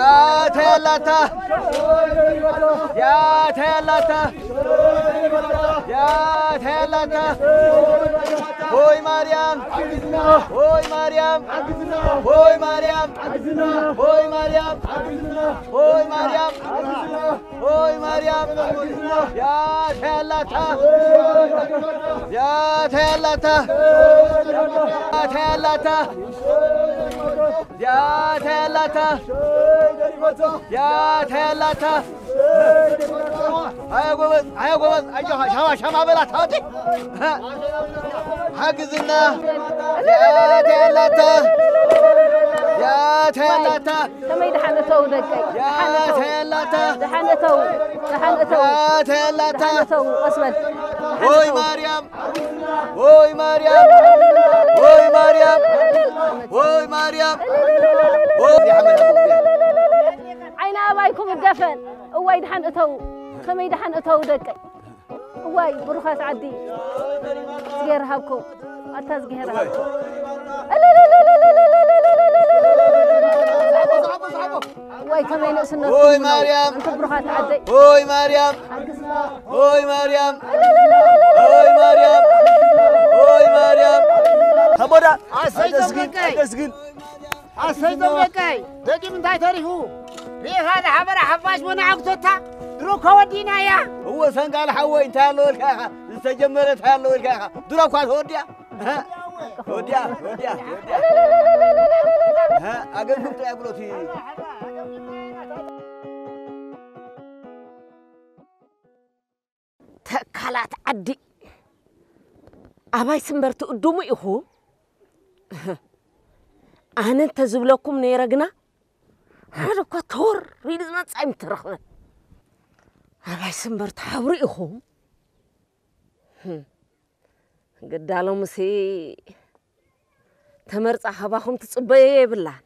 يا تيلاتا يا تيلاتا يا تيلاتا هوي مريم هوي مريم هوي مريم هوي مريم هوي مريم هوي مريم يا تيلاتا يا تيلاتا يا تيلاتا يا تيلاتا يا تيلاتا هيا قومت أيها شما بلا تاتي حقزنا يا تيلاتا يا تيلاتا كما يدحنتو دقي يا تيلاتا دحنتو يا تيلاتا أسود هوي مريم هوي مريم هوي مريم هوي مريم هوي عين أبايكم الدفن هو يدحنتو كما يدحنتو دقي هو بروخات عدي صغير هابكم أتازغير هابكم واي كمان اسمه هوي مريم انت بروحات عدي هوي مريم هوي مريم هوي مريم هوي مريم حمودا اسقن أسيدهم بكاي دقي من تاي تاريخو ليه هذا حبر حباش ونعقتها دروك ودينا يا هو سنقال حوي انت هالو الكاخا استجمرت هالو الكاخا دروك هوديا ها هوديا ها اقل كنت اقولتي تكالات عدي أباي سنبرت قدومي إخو أنا تزبلكم نيرجنا هذا كتور ريدنا تسعين ترخنا أباي سنبرت حوري إخو قدالو مسي تمرت أحباهم تصبي بالله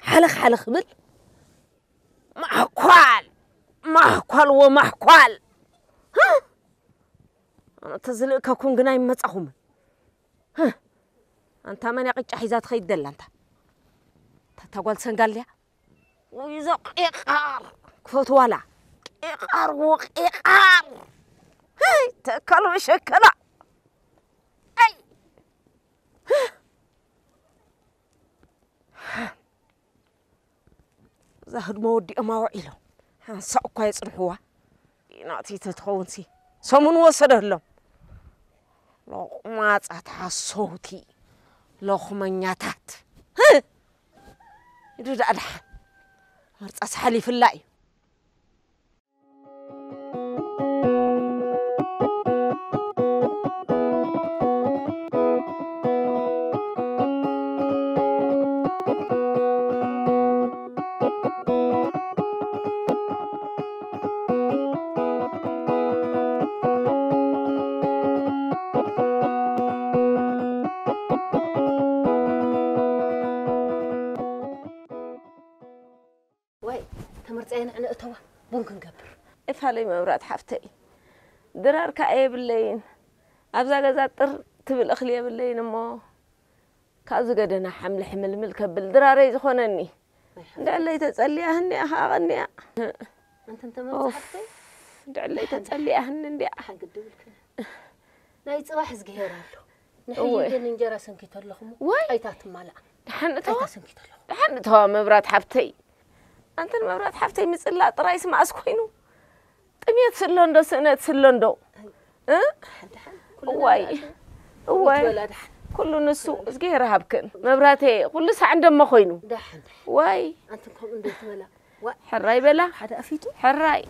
حلخ بل محكوال ومحكوال ها أنا تزلق كون جناي متأهم ها أنت من يقيت حيزات خيد دل أنت تقول سنقال لي ويزق إقار كفوت ولا إقار وإقار هاي تكلم شكلا أي زهد مودي أما وعيله ساق كويس الحوا ناتي تتخونسي سمون وصله لهم لو ما صوتي لو خمنياتات ها يدود أدح مرت حالي في الله أنا أتوه ممكن قبر إفعلي مبرات حفتي درار كأي بالليل أبزا جزاتر تبل أخليه بالليل ما كازو قدنا حمل ملك بالدراري زخونني دعلي تسألي أهني أغني أنت ما صحتي دعلي تسألي أهني حق الدولك لا يتصبح زجيرة له نحن نجرا سنكيت لهم أيتات مالا دحنتها مبرات حفتي أنت المبرات حفتي مثل لا ترى اسمع أسكوينو تميت سلندو سنة سلندو واي كل نسو زجيرة هبكن مبراتي كل ساعة عندما خوينو واي أنت كم عندك ولا حراي بلا حدا أفيتو حراي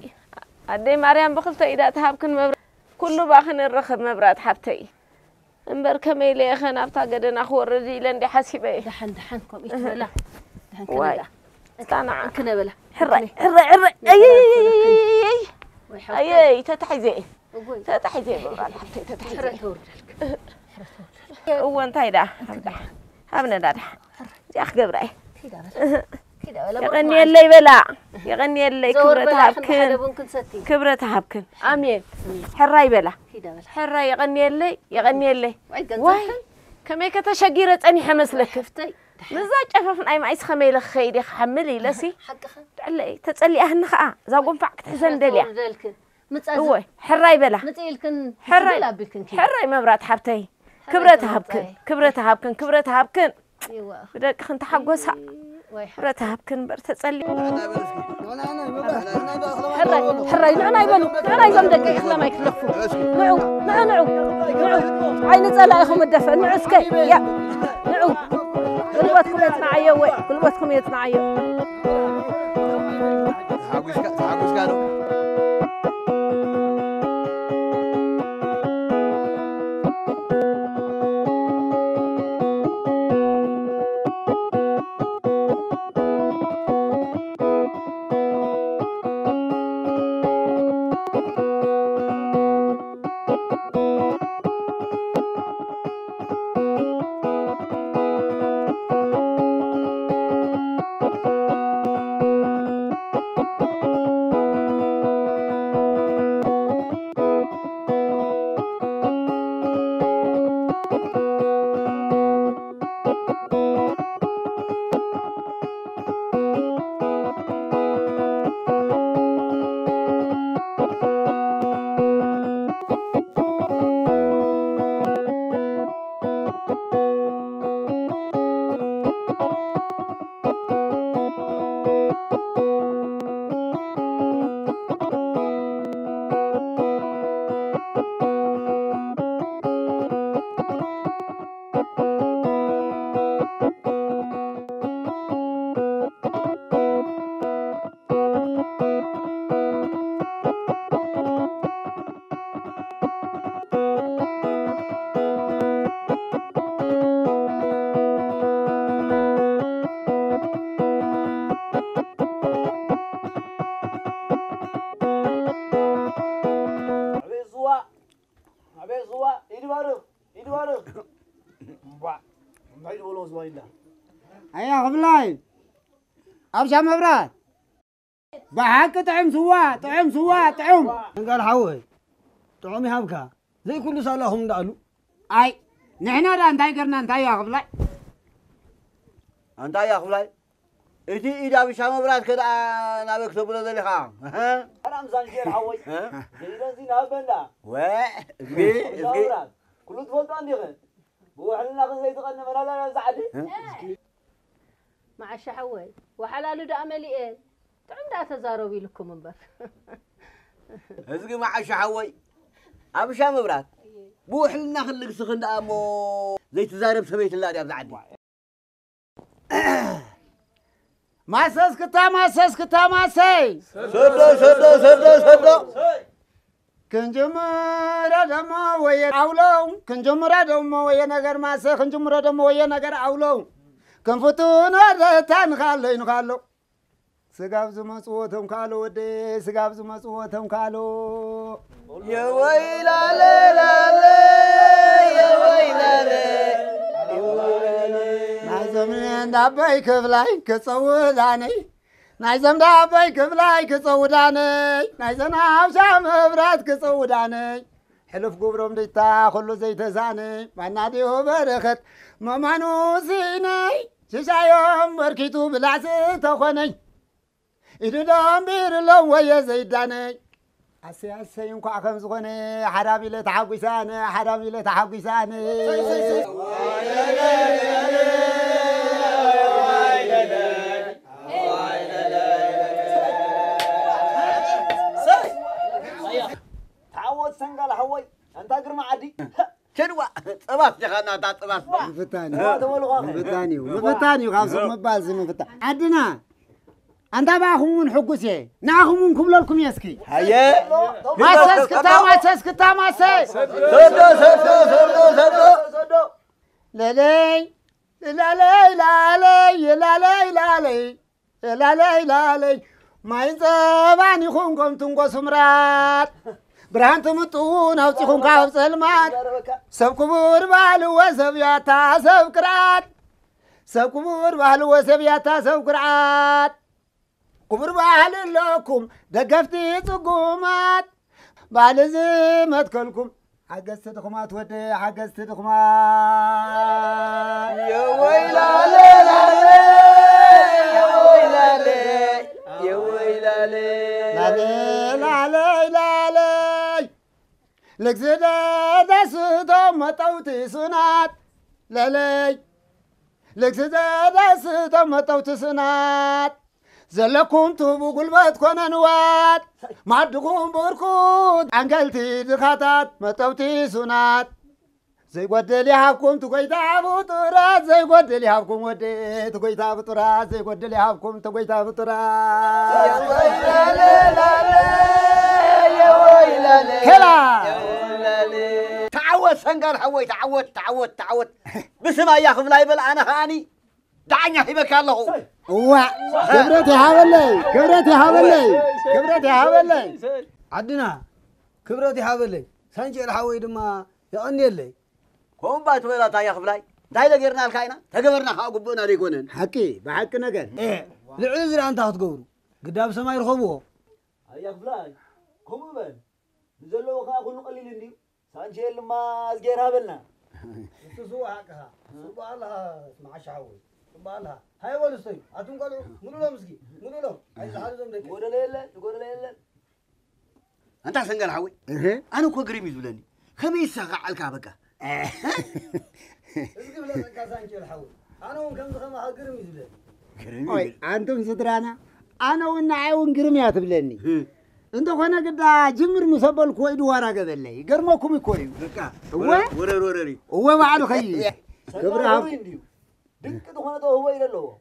أدي مريم بخلت إذا تهبكن مبرات كله باخن الرخب مبرات حفتي امبر كميلي أخنا أبتا قدنا أخو الرجيل عندي حسيبه دحن كم إيش بلا دحن كندا استنى كنا بلا حراي أي تتحزي مبرات حفتي تتحزي هو أنت هيدا هبنا دادا يا أخ قبري يغني اللي بلا يغني اللي كبرة هابكن آمين حراي بلا حراي يغني اللي واي كم يكتشجيرة أني حمس لك نزاج أفهم أي ما يسخم إلى خير حملي لسي حقها على تسألي أهل خاء زاقوم فعك تحزن دليا متأزم حراي بلا متيلكن حراي مبرات حبتي كبرتها هبكن كبرتها هبكن بدك خنت حقوسها كبرتها هبكن برتسألي حراي نعنا يبلو نعنا يزمدك إخلا ما يكلفوا نعو عين زلا يخم الدفع نعسكي يا نعو قلبتكم يتنعيو قلبتكم يتنعيو حقوش كانوا أيها قبلاي أبشر مبرات بحق طعم سوا طعم قال حوي طعمي هبكا زي كل صالحهم دالو أي نحن را انتاي قرنا انتاي يا قبلاي أنت يا قبلاي إتي إذا بشام برات كده أنا بكتب له ذلك ها أنا مزانجير حوي إذا زين هبنا إسقي كل تفوت عندي غن بوحلنا غن زي تغنى من لا زعدي مع الشحوي وحلال ده أملي إيه تعم ده تزاروا لكم من بر إسقي مع شحوي أبو شام برات بوحلنا خليك سخن دامو زي تزارب سبيت الله يا زعدي ما سسكتا سدو كنجمرة دمو ويا أولو كنجمرة دمو ويا نجار ماسة كنجمرة دمو ويا نجار أولو كنفتونا تان خالو سقاف زمان صوتهم كالو ودي سقاف زمان صوتهم كالو يا ويلا لا يا ويلا نايزم دابي كفلاي كصوداني نايزم دابي كفلاي كصوداني نايزم عوشا مبرات كصوداني حلف قبرم ديتا خلو زي تزاني معنادي هو برخت ممانو زيني ششايوم بركيتو بلعس تخوني إدو دامبير لو ويا زيداني أسي ينكو عكم زغني حرامي لتحقساني حرامي لتحقساني تعود سنقال حوي أنت أقرم عادي شنو طباس جخنا تا طباس مفتاني وخاص مبال زي مفتان عدنا أنت باخون حقوسي ناخون كم لكم يسكي هيا ما سكتا سدو لالي ما ينزباني خونكم تنقو سمرات برهان تمتون أو تخون كاو سلمات سبكبور بالو وسبياتا سبكرات سبكبور بالو وسبياتا سبكرات كبر بحال لكم دقفتي تقومات بعلزمت كلكم حجزت دخمات ودي حجزت دخمات يا ويلالي يا ويلالي يا ويلالي لا لك زدا دستو متوتي سنات لا لك زدا دستو متوتي سنات زلكم تبو قلبت كوننوات ما دقوم بركود عنقلتي دخاتات متوتي سنات زي قدلي حبكم تقويتا بطرات زي قدلي حبكم ودي تقويتا بطرات زي قدلي حبكم تقويتا بطرات يا ويلالي يا ويلالي كلا يا ويلالي تعود سنقر حوي تعود بسمع يا خف لا يبل انا هاني دعني هيبك الله هو كبرتي حاولي عدنا كبرتي حاولي سانجي الحوي دما يقني لي كون بات ولا تا يا خف لا داي لغيرنا الكاينا تغبرنا خاغبونا ليكونن حكي بحق نجر ايه العذر انت هتقولوا قدام سماي رخبوه يا فلاي كم بن نزلوا خا كل قليل اندي سانجي لما ازغيرها بلنا تسوى حقها سبالها مع شعوي سبالها هاي ولستي اتنقلوا منو لهم مسكي منو لهم عايز حاجه زمدك قول ليله انت سنقر حوي انا كو غريم يزبلني خميس ساقعلك بقى اسكي بلا سانجي الحوي انا وكم خما حقرم يزبلني اوي انتم سترانا انا ونعاون قرميات بلني انت هنا قد جمر مسبل كويد ورا قبلي قرمكم يكوي ورري هو بعده خي دك دخنا تو هو يلو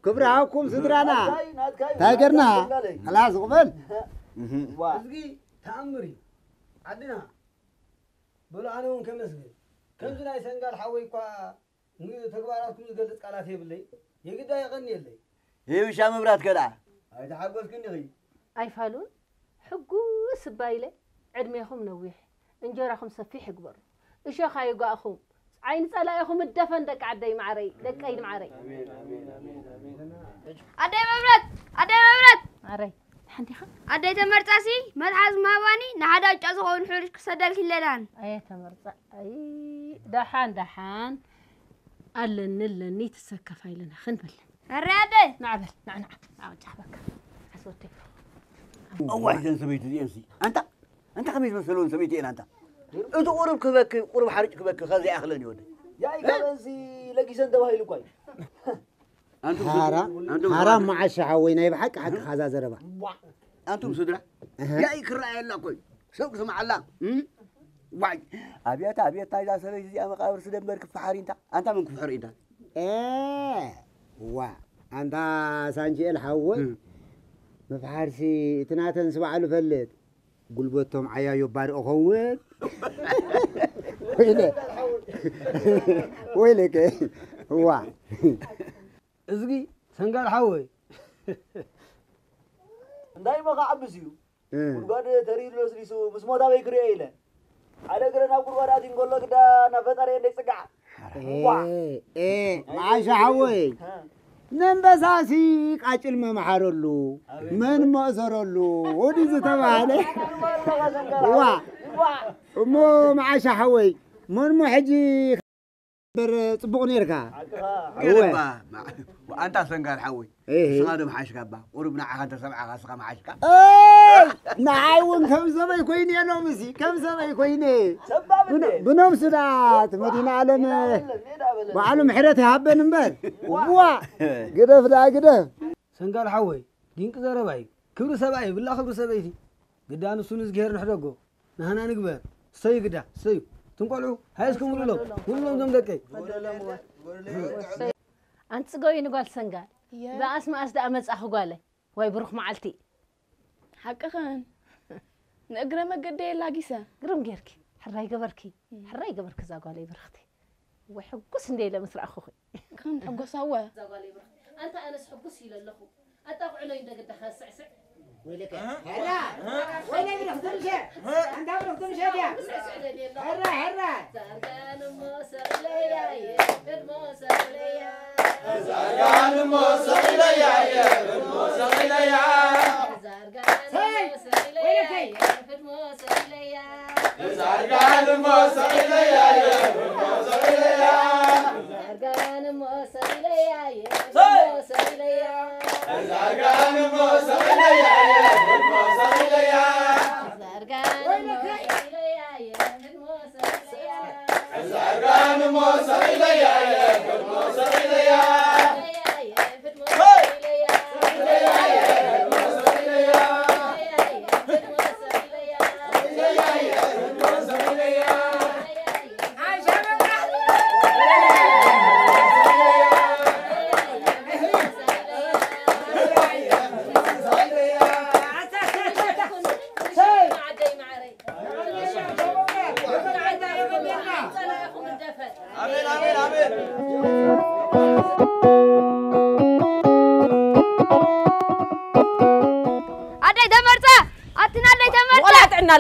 كبرهاكم سترانا تاجرنا خلاص قبل اسكي تأمري عدنا بلا انا وكم اسكي كم زنا يسنقال حوي كوا تغباراتكم يغلط قالات يبلي يغدا يغني لي هي وش مبرات كدا اي تحققكني غي أي فالون حقوس بايلة عدميهم نويح انجراهم سفيح كبر إيش خايقوا أخوم عين صلاحهم الدفن دك عدي معري دك أيد معري عدي مبرد معري حنتي خا عدي تمرتاسي ملحظ ماباني نحدا جازخون حورش كسدل كلدان أي تمرت أي دحان ألن تسكف لنا خنبل الرياضة نعبل نعم جحبك حسوتي واحد سميتي دي امسي انت خميس مسلون سميتي انت انت قرب حرج كبك خذي اخلني ودي يا كابنسي لقي سنت وهاي لكوي انتم حرام مع الشعوينا يبحق حق خذا زربا انتم سدرا يا يكرا يلا كوي سوق سمع الله واي ابيات اذا سميتي دي مقابر سدمر كفحاري انت من كفحر انت وا انت سانجي الحوي مفحرسي تناتن سبع الفلت قلبتهم عيا يبار أخوات ويلك هو اسقي سنقال حوي دايما قعبسيو قرقاد تريد لسليسو مسموتا بيكري إيلا على قرنا قرقادات نقول لك دا نفتر يندك سقع معاش حوي نمبساسي قاچل ممحرلو من مأزرلو ودي زتبالي مو معاش حوي من محجي بر صبغ نيركا هو وانت سنقال حوي صادم حاشكا با وربنا عهد سبعة غاسقة معاشكا نعاون كم سبا كويني انا مسي كم سبا كويني بنوم سدات مدينة عالم وعالم حرتي هابن نبال وا قدف لا قدف سنقال حوي دينك زرباي كبر سبعي بالله خبر سبعيتي قدان سونس غير نحرقو نحنا نقبر سي قدا سي تنقلوا هايسكم ولو زمدكي أنت سقوي نقول سنقال ذا أسمع أصدق أمس أخو قاله واي بروح معلتي حق خان نقرأ ما قد لاقيسا قرم جيركي حراي قبركي ذا قالي برختي وحقوس نديله مثل أخوي كان حقوس هو ذا قالي برختي أنت أنا حقوس يلا الأخو أنت أقعلو يندق الدخل سعسع ويلك هلا وين بنخدم شيء انت بنخدم شيء يا هلا زرقان موسى ليا الموسى ليا زرقان موسى ليا الموسى ليا زرقان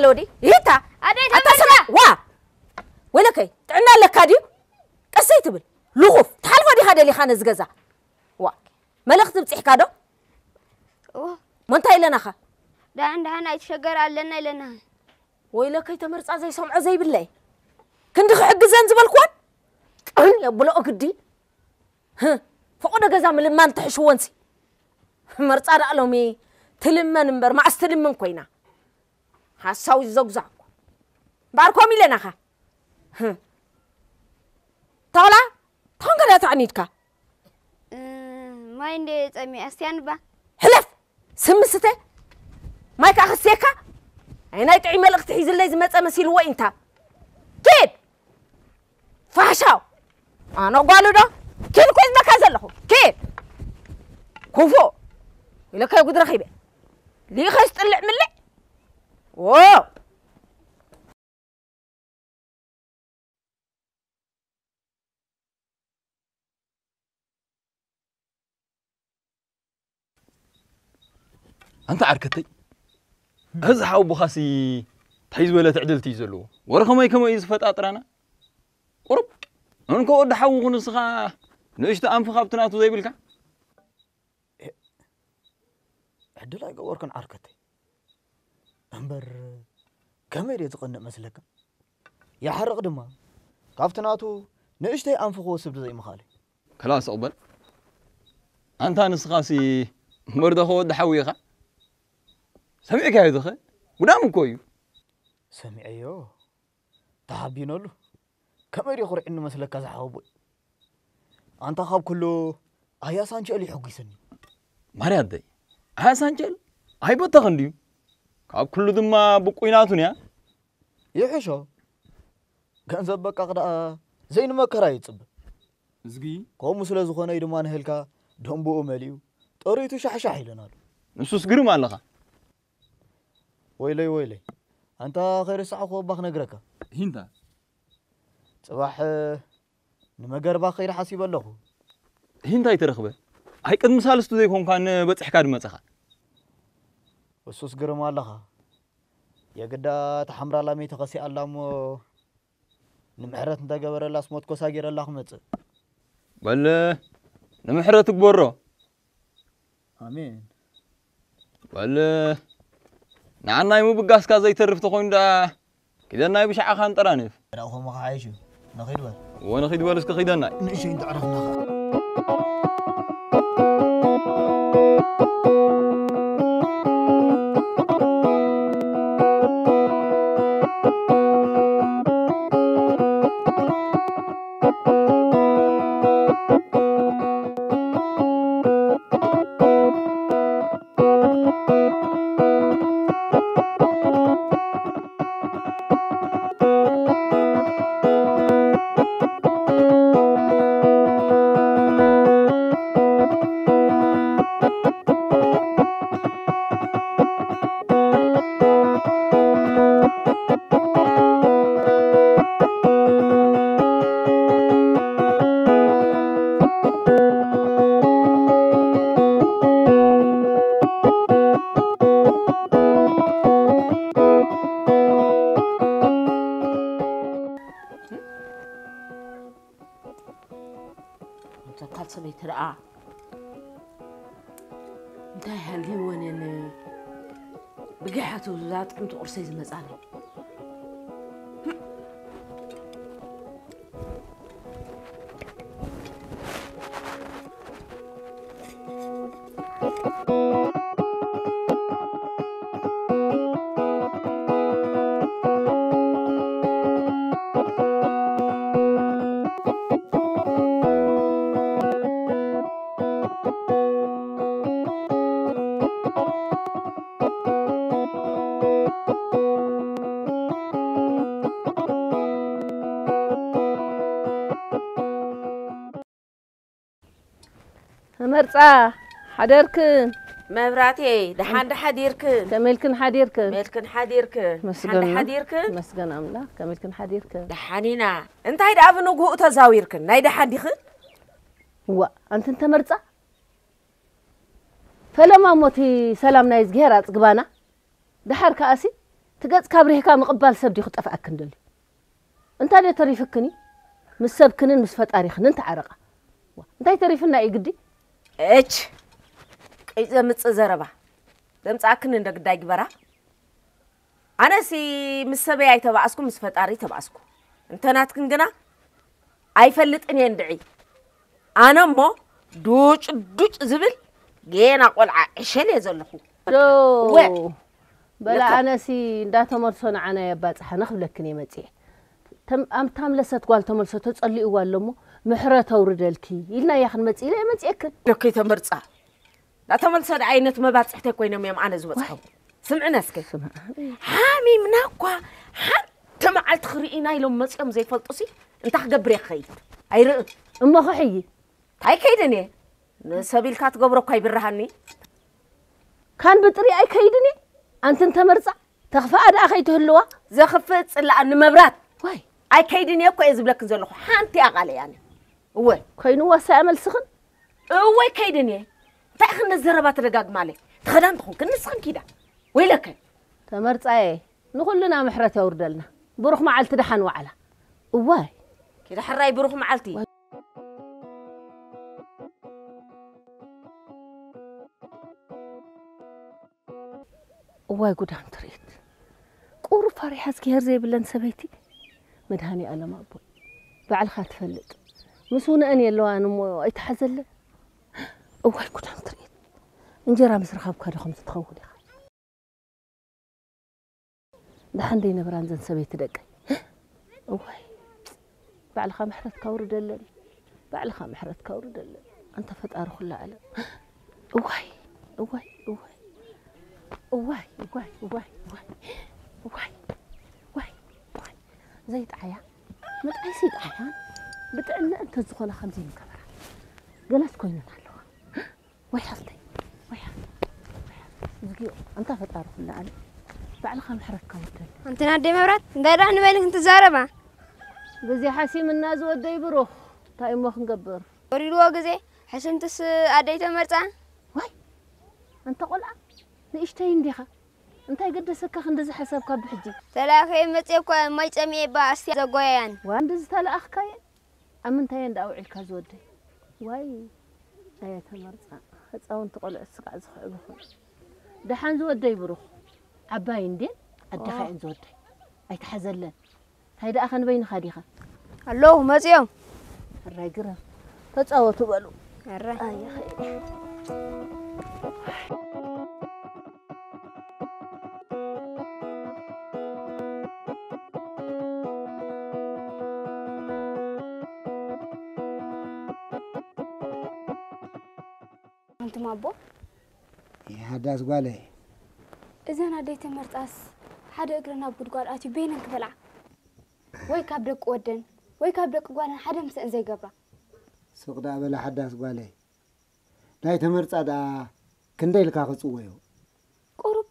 لودي يتا أتسمع وا ولكي تعنا لك هادي قصيت بل لغوف تحلف دي هذا اللي خانز جزا وا ملخت بصح كادو ما انت إلنا خا ده عندنا يتشجر علينا إلنا ولكي تمرص زي سمع زي بالله كنت حق زنزبل كون يا بلو أكدي ها فقد جزا من ما انت حشوانسي مرص على علومي تلمن نمبر ما استلمن كوينا حساوي زوجزاك باركم إلنا خا طاولا تانغلا تعنيتك ما عندي أمي أستيان با حلف سمسته ما يكأخسيكا أنا يتعمل اختحيز اللي زي ما تمثيل هو أنت كيف فحشاو أنا قالوا ده كيف كويس ما كازله كيف كوفو إلا كي يقدر خيبه ليه خايس تطلع من لي واو أنت عركتي أزحوا بخاسي تحيز ولا تعدل تيزلو ورخم أي كم يزفت أطرانا قرب أنكو قد حوق نسخة نشت أنفخ بتناتو زي بالك عدل أيقا وركن عركتي أمبر كم يتقنق مسلك يا حرق دما كافتناتو نشتي أنفخو سبت زي مخالي خلاص أقبل أنت نسخاسي مرده قد حويخة سمعك هاي دخل ودام كويو سمع أيوه تحبينه له كم يخرج إنه مسلك كذا حوبي أنت خاب كله أيا سانجل يحكي سني ماري هدي أيا سانجل أي بتغنديو خاب كله دم بقويناتونيا يحشو كان زبك أقدر زين ما كرايت صب زقي قوم مسلا زخنا يدمان هلكا دمبو أمليو طريتو شح لنا نسوس قرم على لغة ويلي أنت غير ساعة خو باخ نقرك هندا صباح نمجر باخير حسيب الله هندا يترخبه هاي قد مسالستو زي كون كان بصح كاد مصخا وسوس قرم الله يا قدا تحمر الله مي تقسي الله مو نمحرت انت قبر الله اسموت كو ساغير الله مص بل نمحرت كبرو امين بل نعنا يمو بقاس كا زي ترفت خوين دا كده ناي بشع خان طرانف راهو ما عايشو نخيد بال وانا خيد بالس كخيدنا نشي انت عرفنا بجحته ذات كنت قرصي زمزاني مرصا حديركن مبراتي دحان حديركن كملكن حديركن ملكن حديركن مسجن حديركن مسجن أملا كملكن حديركن دحانينا انت هيدا افنو جو تزاويركن ناي دحان ديخن هو انت مرصا فلما موتي سلام نايز غيرات غبانا دحر كاسي تقص كابريكا مقبال سب ديخ طفاكن دلي انت اللي تريفكني مسبكنن مسفطاريخن انت عرقه انت تريفنا يقدي اچ اذا متصزربا دمصاكن اند غداي غبرا انا سي مسبي اي تبعسكو مسفطاري تبعسكو انت ناتكن غنا ايفلطني اندعي انا مو دوچ زبل جينا قلعه عشل يزلخو دو بلا انا سي انداتمرسون عنا يباصح نخبلكني مصي ام تاملست قال تملسو تصليوا لمو محرة وردلكي إلنا ياخن مصي لا مصيكن دوكي تمرصا لا تملسد عينت مباصحته كوينم يم انا زبصحو سمعنا اسكي حامي مناكوا حتى معلت خرينا يلوم مصيم زي فلطسي انت خغبري خيد اير اما خحي هاي كيدني سبيل كات غبرو كاي برهاني كان بطري اي كيدني انت مرصا تخفى ادا اخيتهلوا زخفت صلا ان مبرات واي اي كيدني اكو يزبلك زلخو حانتي اقال يعني هو كاينو وسامل سخن هو كيدني تاخن الزربات رقاق مالك تخدان تخون كنسخن كده ويلك تمرصاي نخلنا محرة وردلنا بروح معلت دحن وعلا واي كده حراي بروح معلتي واي قدام تريد قور فريحة سكير زي بلن سبيتي مدهاني أنا ما أبوي بعد خات فلت مسونا أني اللي أنا مو يتحزل واي قدام تريد انجرا مسرخاب كاري خمسة تخوّل يا خي دحن دينا برانزن سبيت دقي واي بعد خام حرت كور دلل بعد خام حرت كور دلل أنت فتقار خلا على واي واي واي واي واي واي واي واي واي زيت عيا متعيسي عيان بتعنا أنت زخنا 50 كبرة جلس كوينة على واي حصتي واي زقيو أنت فتقار خلا على بعد خام حرت كور دلل أنت نادي مبرات دايرة أنا بالك أنت زاربة بزي حاسيم الناس ودي بروح تايم ما نقبر وريلوا جزء حسن تس أديت مرتا واي أنت قلعة نيشتين ديها أنت يقدر سكخ ندز حساب كاب حجي تلاقي متيكو ما يسمي باستي زقويان واندز تلاقي كاين أم أنت يندأو علك زودي واي أيه تمرتا هتصون تقول السقع زخبه دحين زودي بروح عباين دين الدخين زودي أي تحزلن هيدا أخن بين خديخة الله مزيو الراجرة تتصوتوا بالو الرا يا خي أنت ما أبو يا داس قالي إذا ناديت مرتاس حدا أقرنا بقول أتي بينك بلع وي كابدك ودن وي كابدك قالن حدا مسأن زي قبره سوق دا بلا حداس قالي ناي تمرصا دا كندي لكا خصويو قرب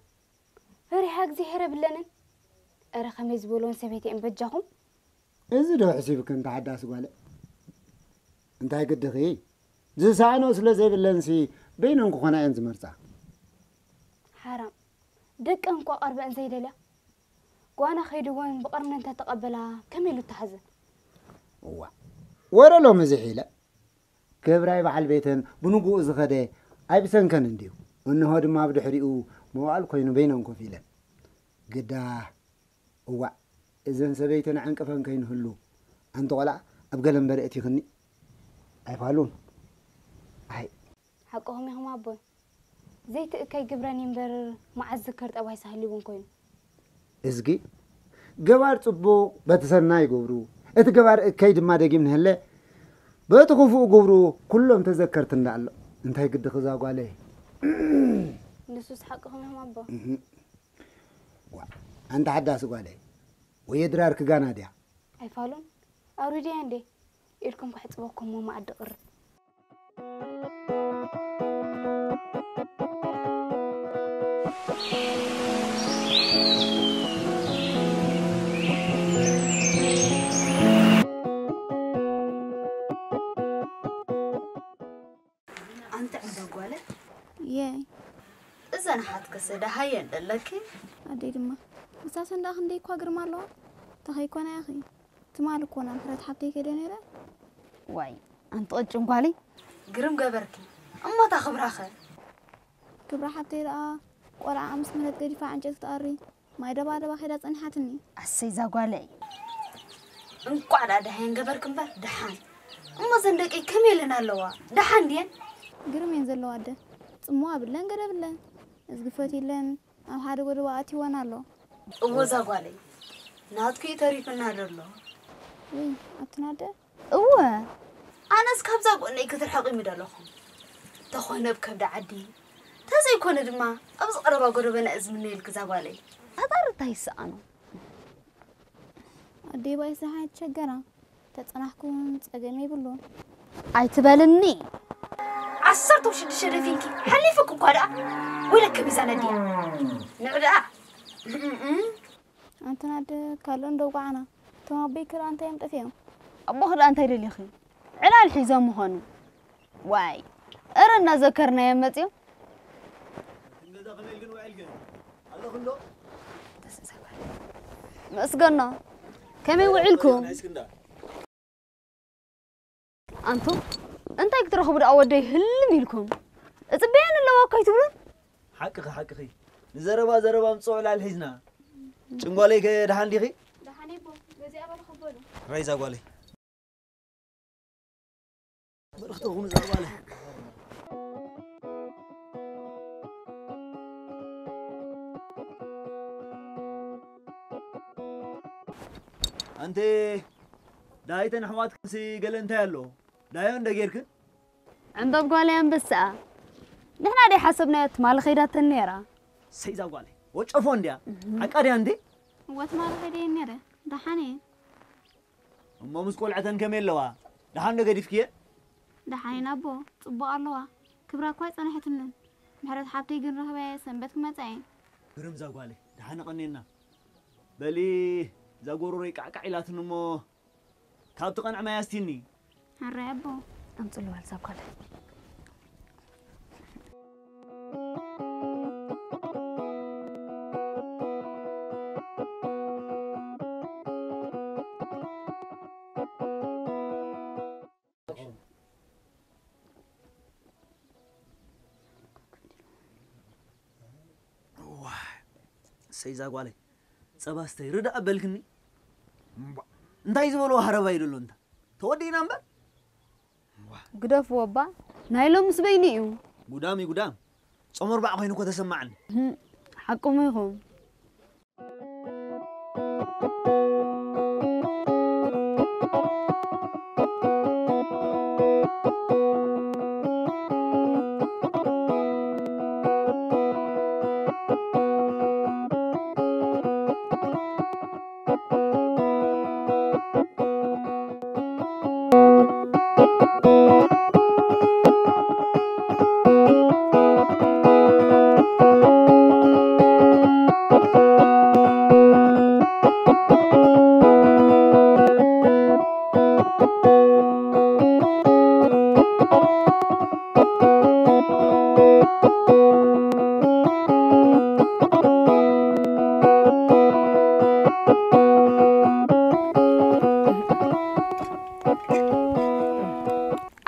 فريحك زي هرب لنا أرى خميس بولون سبيتي إن بجاهم إذا دو حسيبك أنت حداس قالي أنت هاي قد خي زي ساعنو سلا زي بلنسي بينهم كخونا ينز مرصا حرام دك أنكو قرب زي دلا وانا خيدوين بقرن انت تقبلها كملوا التحزن ورا لو مزحيله كبراي بعل بيتن بنقو زخده اي بسنكن انديو انه هاد ما بدحريو موال كوينو بينهم كفيلا قدا هو إذن سبيتنا عنك فان كين هلو أنت ولا أبقى لمبرئتي خني أيفعلون هاي حقهم يا هم أبوي زيت كي جبراني مبر مع الذكرت أو هيسهلون كوين إزقي جوار تبو بتسرنا يجبرو إتجبار كيد ما دقي من هلا بتخوفوا جبرو كلهم تذكرت النعل أنت هيك قد خزاق عليه نسوس حقهم يا هم أبوي أنت حدث عليه ويدرار كجانا ديا أيفعلون أريد عندي إلكم بحسبكم وما أدقر أنت عندك ولا؟ ياي إذا أنا حتكسر هاي لكن أدير ما أساسا داخل ديك واقر مالو تخي كون يا أخي تمالك كون أنت حبتي كده نيرة واي أنت أجمع بالي قرم قبركي أما تخبر آخر كبر حبتي رأى ولا أمس من الدفاع عن جزء أري ما يدبا خيرات أنحتني السيزا قالي انقعد على دحين قبركم بر دحان أما زندك كميلنا اللوا دحان دين قرم ينزل له عده سموها بلن قرب بلن إزقفتي لن أو حد ورواتي وانا له وزا قالي ناتكي تريفنا الله وي أبتنادر أوه أنا سكابزا قلنا كثر حقي مدالهم تخونا بكبد عدي تازي كون دما أبز قربا قربنا أزمني الكزاوالي هذا رتايس أنا أدي بايس هاي تشجرا تتصنحكم تأجمي بلون أي تبالني عصرت وشد شرفينكي حليفكم قارئ ولا كميزانة دي نعرق أنت نادر كلون دوقعنا تما بيكر أنت يوم تفهم أبو خد أنت يلي خي على الحزام مهون واي أرنا ذكرنا يا متيو مسقنا كم يوعلكم أنتم أنت يقدر خبر أودي هل ميلكم أتبين اللي واقعي تقولون حقي زربا مصوع على الحزنا شنقولي كدحان دي خي دحاني بو بزي أبغى خبره رايزا قولي برختهم زربالي أنت دايتن حماتك سي قال أنت يالو دايون دقيرك عندهم قولين بس نحن دي حسبنا مال خيرات النيرة سيزا قولي وشوفون ديا عقاري عندي وات مال خيرين نيرة دحاني أما مسكول عتن كميل لوا دحان دقا ديفكيه دحاني نابو صبو الله كبرا كويس أنا حتنن محرد حبتي يقول رهبة سنبتك متعين قرم زا قولي دحان قنينا بلي زاقورو ريك عقعيلات نمو كابتو قنع ما يستيني هالرعبو أمطلو هالسابقة سيزا قولي صباستي ردا أبلكني انتاي زبولو هربا يدلو انت تودي نمبر قدف وبا نايلو مسبينيو قدامي صمر بقى خينو كو تسمعني حقهم يخون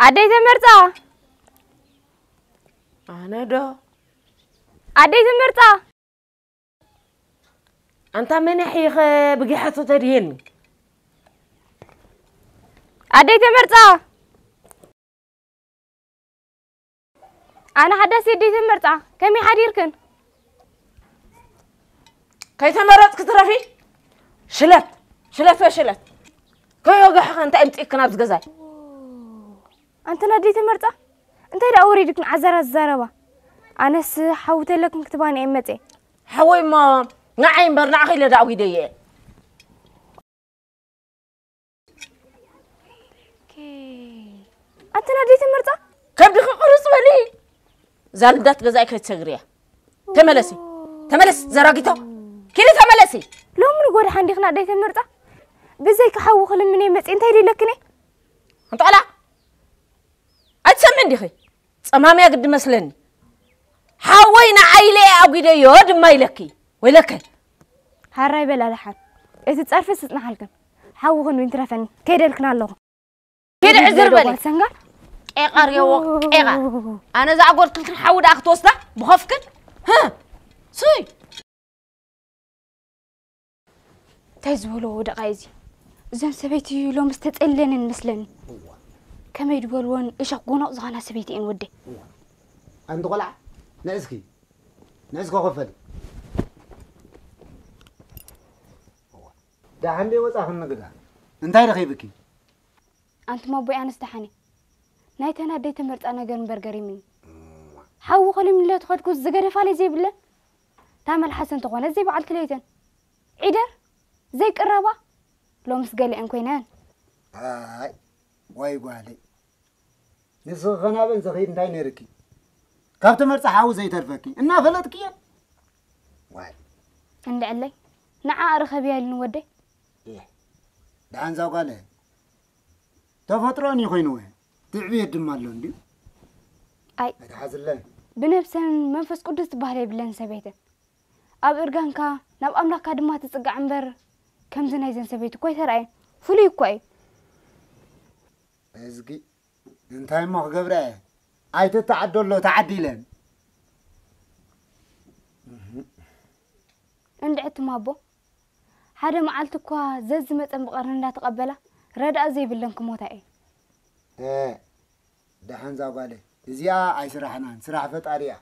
عديت مرتا أنا دا عديت مرتا أنت من حيخ بقي حتى تريني عديت مرتا أنا حدث يديت مرتا كمي حديركن كي تمرت كترفي شلت كي يوقع أنت أمتك نابز جزاي أنت ناديت مرتا أنت لا أريدك نعزر الزربة أنا حاولت لك مكتباني أمتي حوي ما نعيم برنع خيل دعوي ديه أنت ناديت مرتا كبدي خقرص ولي زالدات جزاي كي تسجريها تملس زراقيتو كيف تملسي لو من قول حندي خنا ناديت مرتا بزيك حاول خل مني أمتي أنت هيدي لكني أنت على أتسمع دخي أمامي قد مسلني حاوينا عيلي أبغي ديود ما يلكي ويلك هراي بلا لحد إذا تعرف ستنا حالكم حاول خن وين ترفني كيدا لكنا الله كيدا عذر بالي سنجر إيقار يو إيقار أنا زعقول كل حاول أخذ وسطه بخفكن ها سوي تزولو دقايزي زين سبيتي لو مستتقلن مسلني كم يدولون إيش أقونا زغنا سبيتي إن ودي أنت قلع نعسكي خفل ده عندي وصاخ النقدة أنت هاي رخيبكي أنت ما بوي أنا استحني نايتنا ديت مرت أنا جرم برجري مني حاول خلي من اللي تاخد كوز زجري فالي زي بالله تعمل حسن تقوانا زي بعد كليتن عيدر زي قرابة لو مسقالي أن كوينان هاي واي قالي نسخنا بن زغير انتي نيركي كابت مرت حاو زي ترفكي إنا فلتكي واي عند علي نعا أرخبيها لنودي إيه دعان زاو قاله تفطروني خوينوه تعبيه الدمالو اندي أي اتحازلن بنفسن منفس قدس تبهلي بلن سبيته أب إرغانكا ناب أملاكا دما تسقع عنبر كم زنا يزن سبيته كوي ترأي فولي كوي ازقي انتاي ما قبره اي تتعدل له تعديلن اندعت مابو حدا معلتكوا زز مصن بقرن تقبله ردا زي بلنكم موتاي ايه دحن زاو قاله ازيا اي سراحنا سراح فطاريا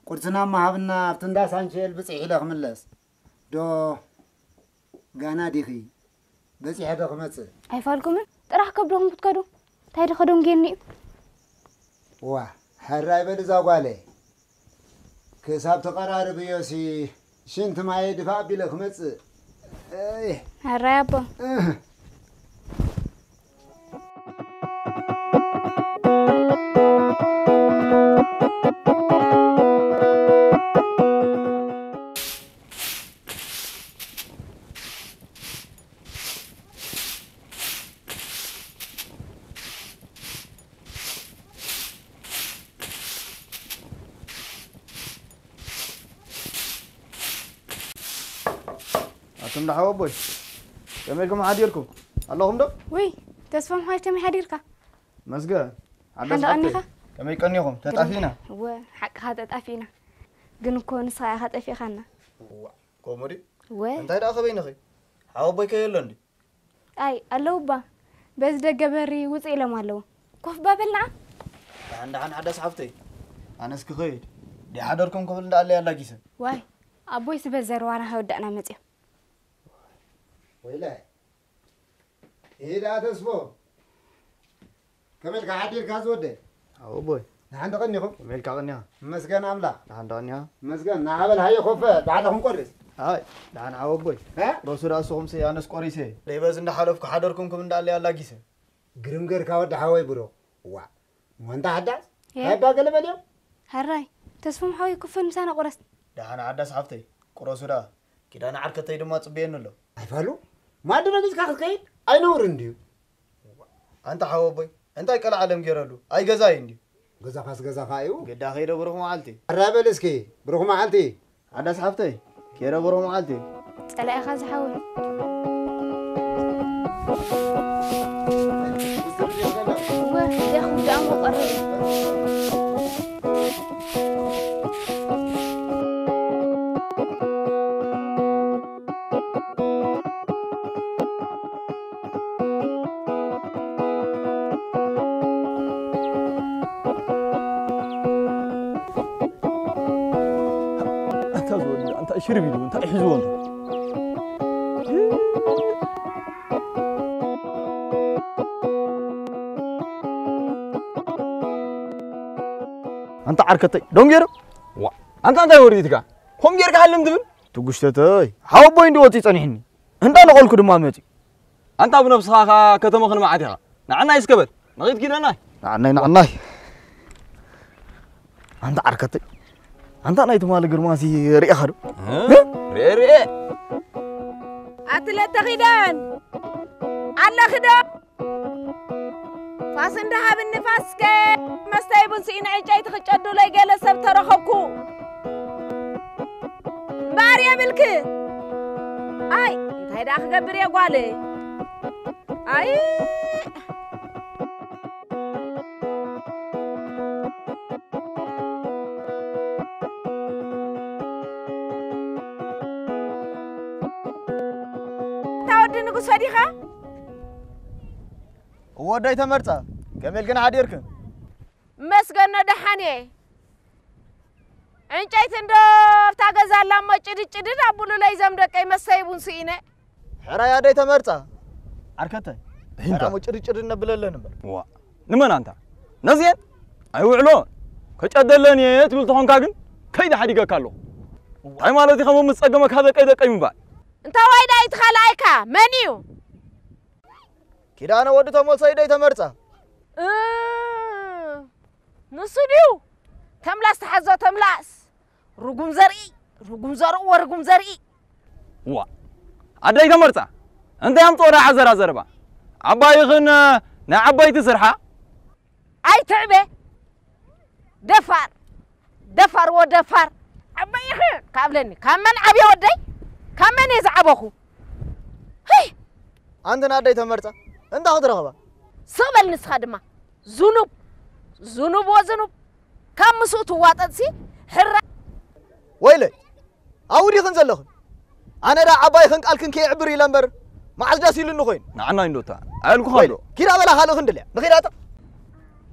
قرصنا ما هبنا فتندا سانشيل بصيح له خملس دو غانا ديخي بصيح له خمص اي فالكم طرح كبرهم بتكدو تايد خدون جيني وا حراي بل زاو قاله كساب تقرارب يوسي شنت ما يدفع بلا خمص ايه حراي ابا أتم ده حوابوي كملكم حديركم اللهم ده وي تسفهم هاي كم حديرك مسجد حدا أنيخا كمل كنيهم تتأفينا هو حق هذا تأفينا جنكون صايع هذا أفي خنا كومري وين أنت هيدا أخبينا أخي حوابوي كيلندي أي اللوبة بس ده جبري وزيله مالو كوف بابلنا عن حدا صحفتي أنا سكخير دي حدركم قبل ده اللي الله جيسه واي أبوي سبزر وأنا هودأنا متى ويلا إيه ده تسمو كمل كحدير كازودة أو بوي نحن دقنيهم كمل كأغنيها مسجن عملا نحن دقنيها مسجن نعمل هاي خوفة بعدهم قرص هاي نحن عو بوي ها رسول أسوهم سي أنا سكوريسه ليه بس إن حلف كحدركم قبل ده اللي الله جيسه جرمجر كاود حواي برو وا وانت حدث هاي باقي اليوم هراي تسفهم حوي كفن مسانا قرص ده أنا عدا صحفتي قرص ده كده أنا عارك تيجي ما تصبينه له أيفالو ما أدري نجس كاخ كاين أي نور عندي أنت حوابوي أنت أكل عالم جرالو أي جزاي عندي جزا خايو قد آخره بروح معلتي الرابل اسكي بروح معلتي عدا صحفتي كيرا بروح معلتي تلا أخذ حوي ويا أخو دام وقرب شرب يدو انت حزون انت عركتي دونغير انت وريتك هم غيرك حلم دبل تغشتتي حاو بوي ندوتي صنيحني انت نقولكو دما متي انت بنفسها كتمه خن معتها نعنا يسكبت نغيت كده نعناي انت عركتي انت نايت مال غرماسي رئي خدو رئي اتلا تخيدان الله خدا فاسنده بالنفاس ك مستيبن سين عجاي تخچدو لاي جلسب ترخبكو باريا ملك اي انت هيدا خبر يا غالي اي تاودن نقص فديخه وداي تمرصا كمل كن حديركن مسغنا دحاني انچايت اندو تاغزالا ما چدچد ابولو لاي زمدقاي مسايبون سينه حرا يا داي تمرصا عركته حرا مو چدچد نبلله نبر وا نمن انت نزين اي وعلو كچدلني تبل تخونكا كن كيد حديقه كالو تاي مالتي خمو مصقمك هذا قيد قيم با انت واي داي تخلايكا منيو كيدانا ود تمولساي داي تمرصا نسديو تملاس تحزو تملاس رغم زري ورغم زري وا اداي تمرصا انت يام طورا عزرا عباي خن نا عباي تسرحا اي تعبه دفر ودفر عباي خن قابلني كمن عبي وداي كمن يزعبخو هي انت ناداي تمرصا انت خدرخبا سبل نسخدما زنوب وزنوب كم صوت واطتسي حرا ويلي اودي خنزلخ انا دا عباي خن قالكن كي عبري لمبر ما عزدا سيلن خوين نعنا اندوتا ايلكو خالو كيدا بلا خالو خندليا بخيراتا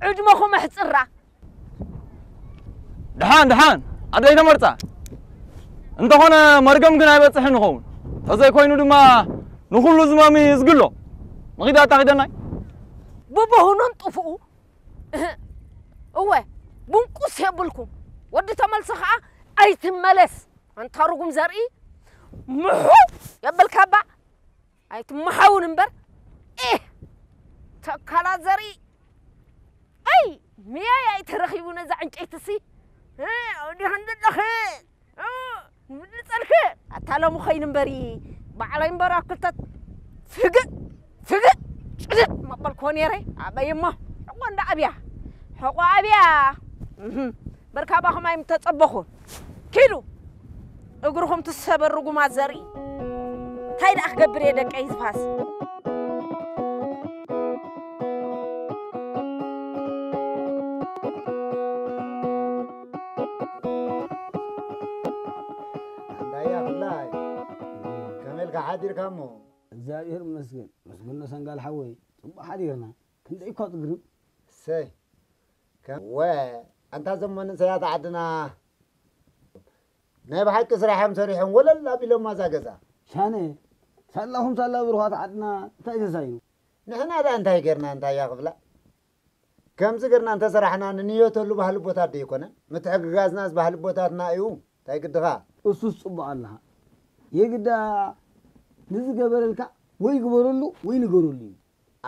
عدمكو محصرا دحان اداي تمرصا انت هنا مرقم كن ايبصحن خون تزاي كوينو دما نخلو زمامي يزغلو مغيدا تاخدناي بوبهونن طفو اوه بنقص يبلكم ود تملسخا اي تملس انت رغم زري محو يبلكابا اي تمحاون انبر ايه تكالا زري اي ميا اي ترخيبو نزا انقيتسي اودي هندلخه نصلخ اتالمو خين انبري بعلاي انبر اكلتت فق ما بالكون يري ابيما وند ابيا حقو ابيا بركاباكم ايم تصبخون كيلو اغرهم تسبرغو ما زري تايد اخغبر يدق ايزفاس عندايا والله كمل قاعدير كامو زاير مسجن سنقال حوي صبح حديرنا كنت ايكو تقرب سي كم انت زمن سيات عدنا ناي بحق سرحهم سريحهم ولا لا بلو ما زاغزا شانه سالهم سالا بروحات عدنا تاجسايو نحن هذا انت يقرنا انت يا قبلا كم زغرنا انت سرحنا نيوتلو بحال بوتات يكون متحققاز ناس بحال بوتاتنا ايو تاي قدغا اسوس صبح الله يقدا نزغبرلكا وي غبرلو وي نغرلو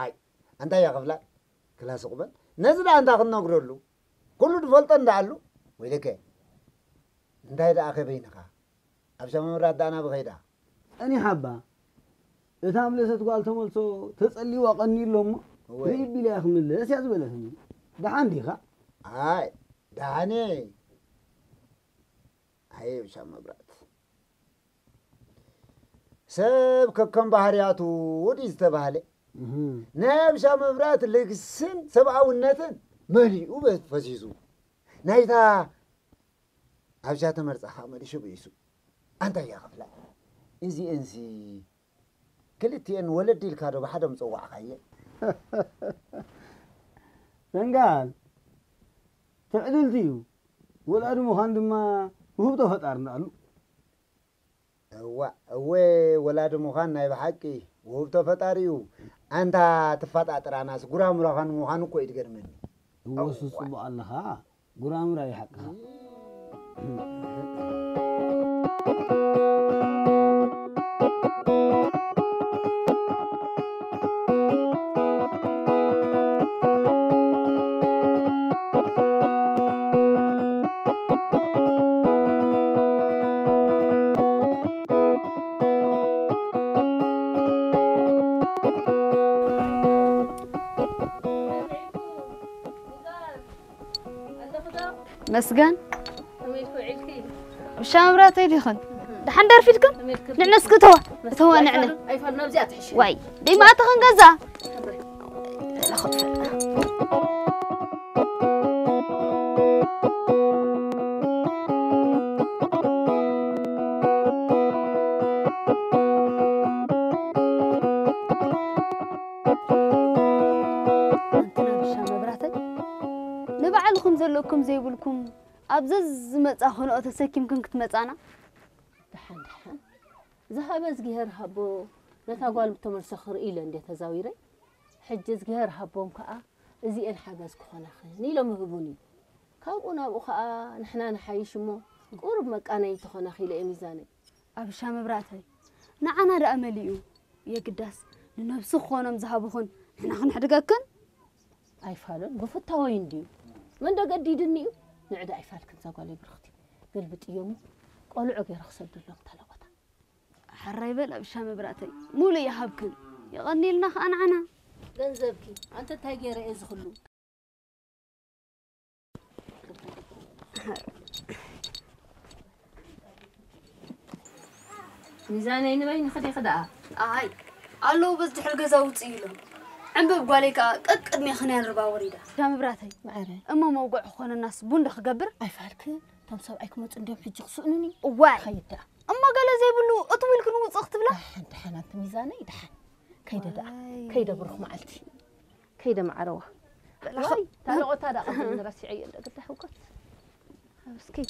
اي انت يا قبلا كلاس قبل نزل انت خنغرلو كل دفلت اندالو ويلك انت هيدا اخي بينك ابشم مرادانا بخيدا اني حبا اتام لست قال تملسو تصلي وقني لهم ريبي لا يخمل اسياز بلسني ده عندي خا هاي داني هاي بشم مبرات سب كم بحرياتو وديز تبالي نبشا مبرات لكسن سبعونتن مليو بفزيزو نايتا ابشا تمرصخا مليشو بيسو انت يا غفلا انسي كلتين ولدي الكادو بحدا مصوع خايه سنقال تعدلتيو ولا ادمو خاندما وهو تفطرنا قالو ولاد مخان ناي بحقي وبتو فطاريو أنت تفطر ناس غرام راخان مخان كو يتغرمن وسوس الله ها غرام راي حقها مسجن وشام براتي دخل دحين دار فيتكم نعنسك توا نعنى أي فلنا بزيادة حشي واي دي ما تخن جزا لا خد نبعلكم زلكم زي بلكم أبزز متأخن أو تسكيم كن كتمتأنا دحن ذهب زجهر هبو نتاقول متمرسخر إلى عند تزاويري حج زجهر هبوم كأ زي الحجز كخنا خير نيلو مهبوني كابونا بخا نحنا نحيش مو قرب مكاني يتخنا خيل ميزاني أبشام براتي نعنا رأمليو يا قداس لنفس خونا مذهبهن إحنا خنحدقكن أي فعلا قفت وين ديو من ده قد يدنيو نعد أي فعل كنت أقولي برختي قلبت يوم قالوا عقي رخص الدلوق تلقطها حريبل أبشام براتي مو لي يهبكن يغني لنا أنا جنزبكي أنت تاجي رئيس خلو ميزاني نبين خدي خدعة هاي قالوا بس دحل جزاوت إيله عم بقولك أكد خنين ربا وريدة شام براتي معري أما موقع خونا الناس بندخ قبر أي فعلك تنصب أيكم عندهم حج خصوني واي خيدا أما قال زي بلو أطول كنو وصخت بلا دحين أنت ميزاني دحين كيدا بروح معلتي كيدا معروه واي تعالوا هذا قبل راسي عيل قلت حوكت مسكين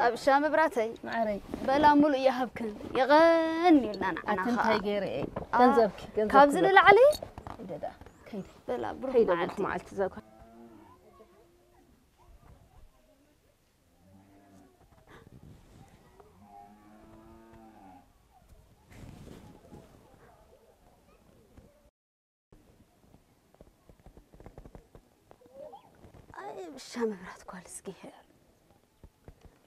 أبشام براتي معري بلا ملو يهبكن يغني لنا أنا أنت غيري جنزبك كابزل العلي كيدا بلا بروح كيدا معلتي زاك بشام برات كوالس جهر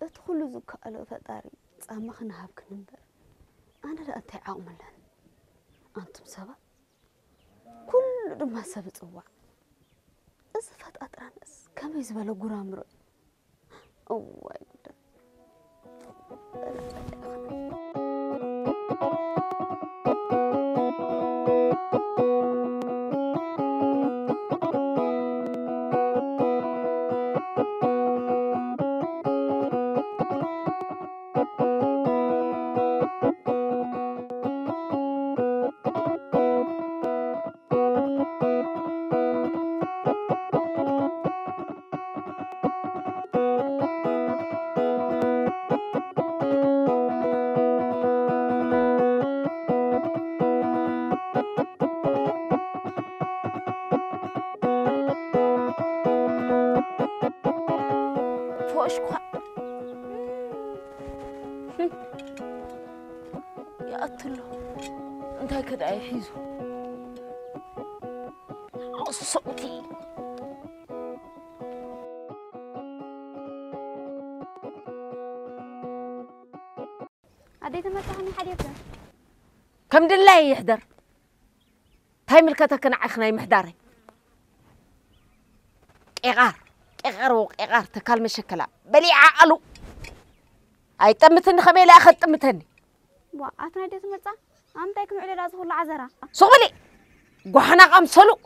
ادخلوا زكاء لو فطاري صامخنا هابك نمبر أنا لا أنت عاوملن أنتم سبب كل ما سبت صوع أزفت أطرانس كم يزبلوا جرامر أوه يقدر يا أطلع أنت كده عايزه صوتي عديت مسحني حديثنا كم دلله يحضر هاي ملكتك أنا عخناي محضري إغار تكلم الشكلا بلي عقلو أي تمتني خميلة أخذ تمتني أتنا ديت مرتا أم تاكل على راسه ولا عذرة صغلي وحنا أمسلو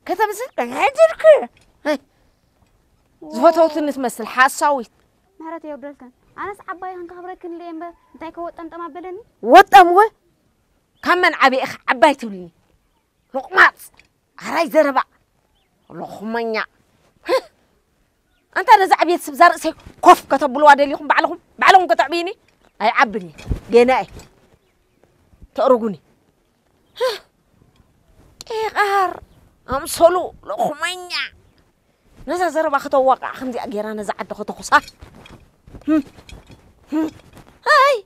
كتب زين هادرك زفتوت نتمثل حاساوي مهرتي يا بدلتن أنا صعباي هنك خبرك اللي ينبه أنت كوت ما بلني وطم كمان عبي أخ عباي تولي لقمات هراي زربا لقمانيا أنت أنا زعبيت سبزار سي كوف كتب له عدليكم بعلهم كتعبيني أي عبني جناي تأرجوني إيه قهر أم صلو لخمينيا نزا زربا خطو واقع خمدي أجيرانا زعد خطو خصا هاي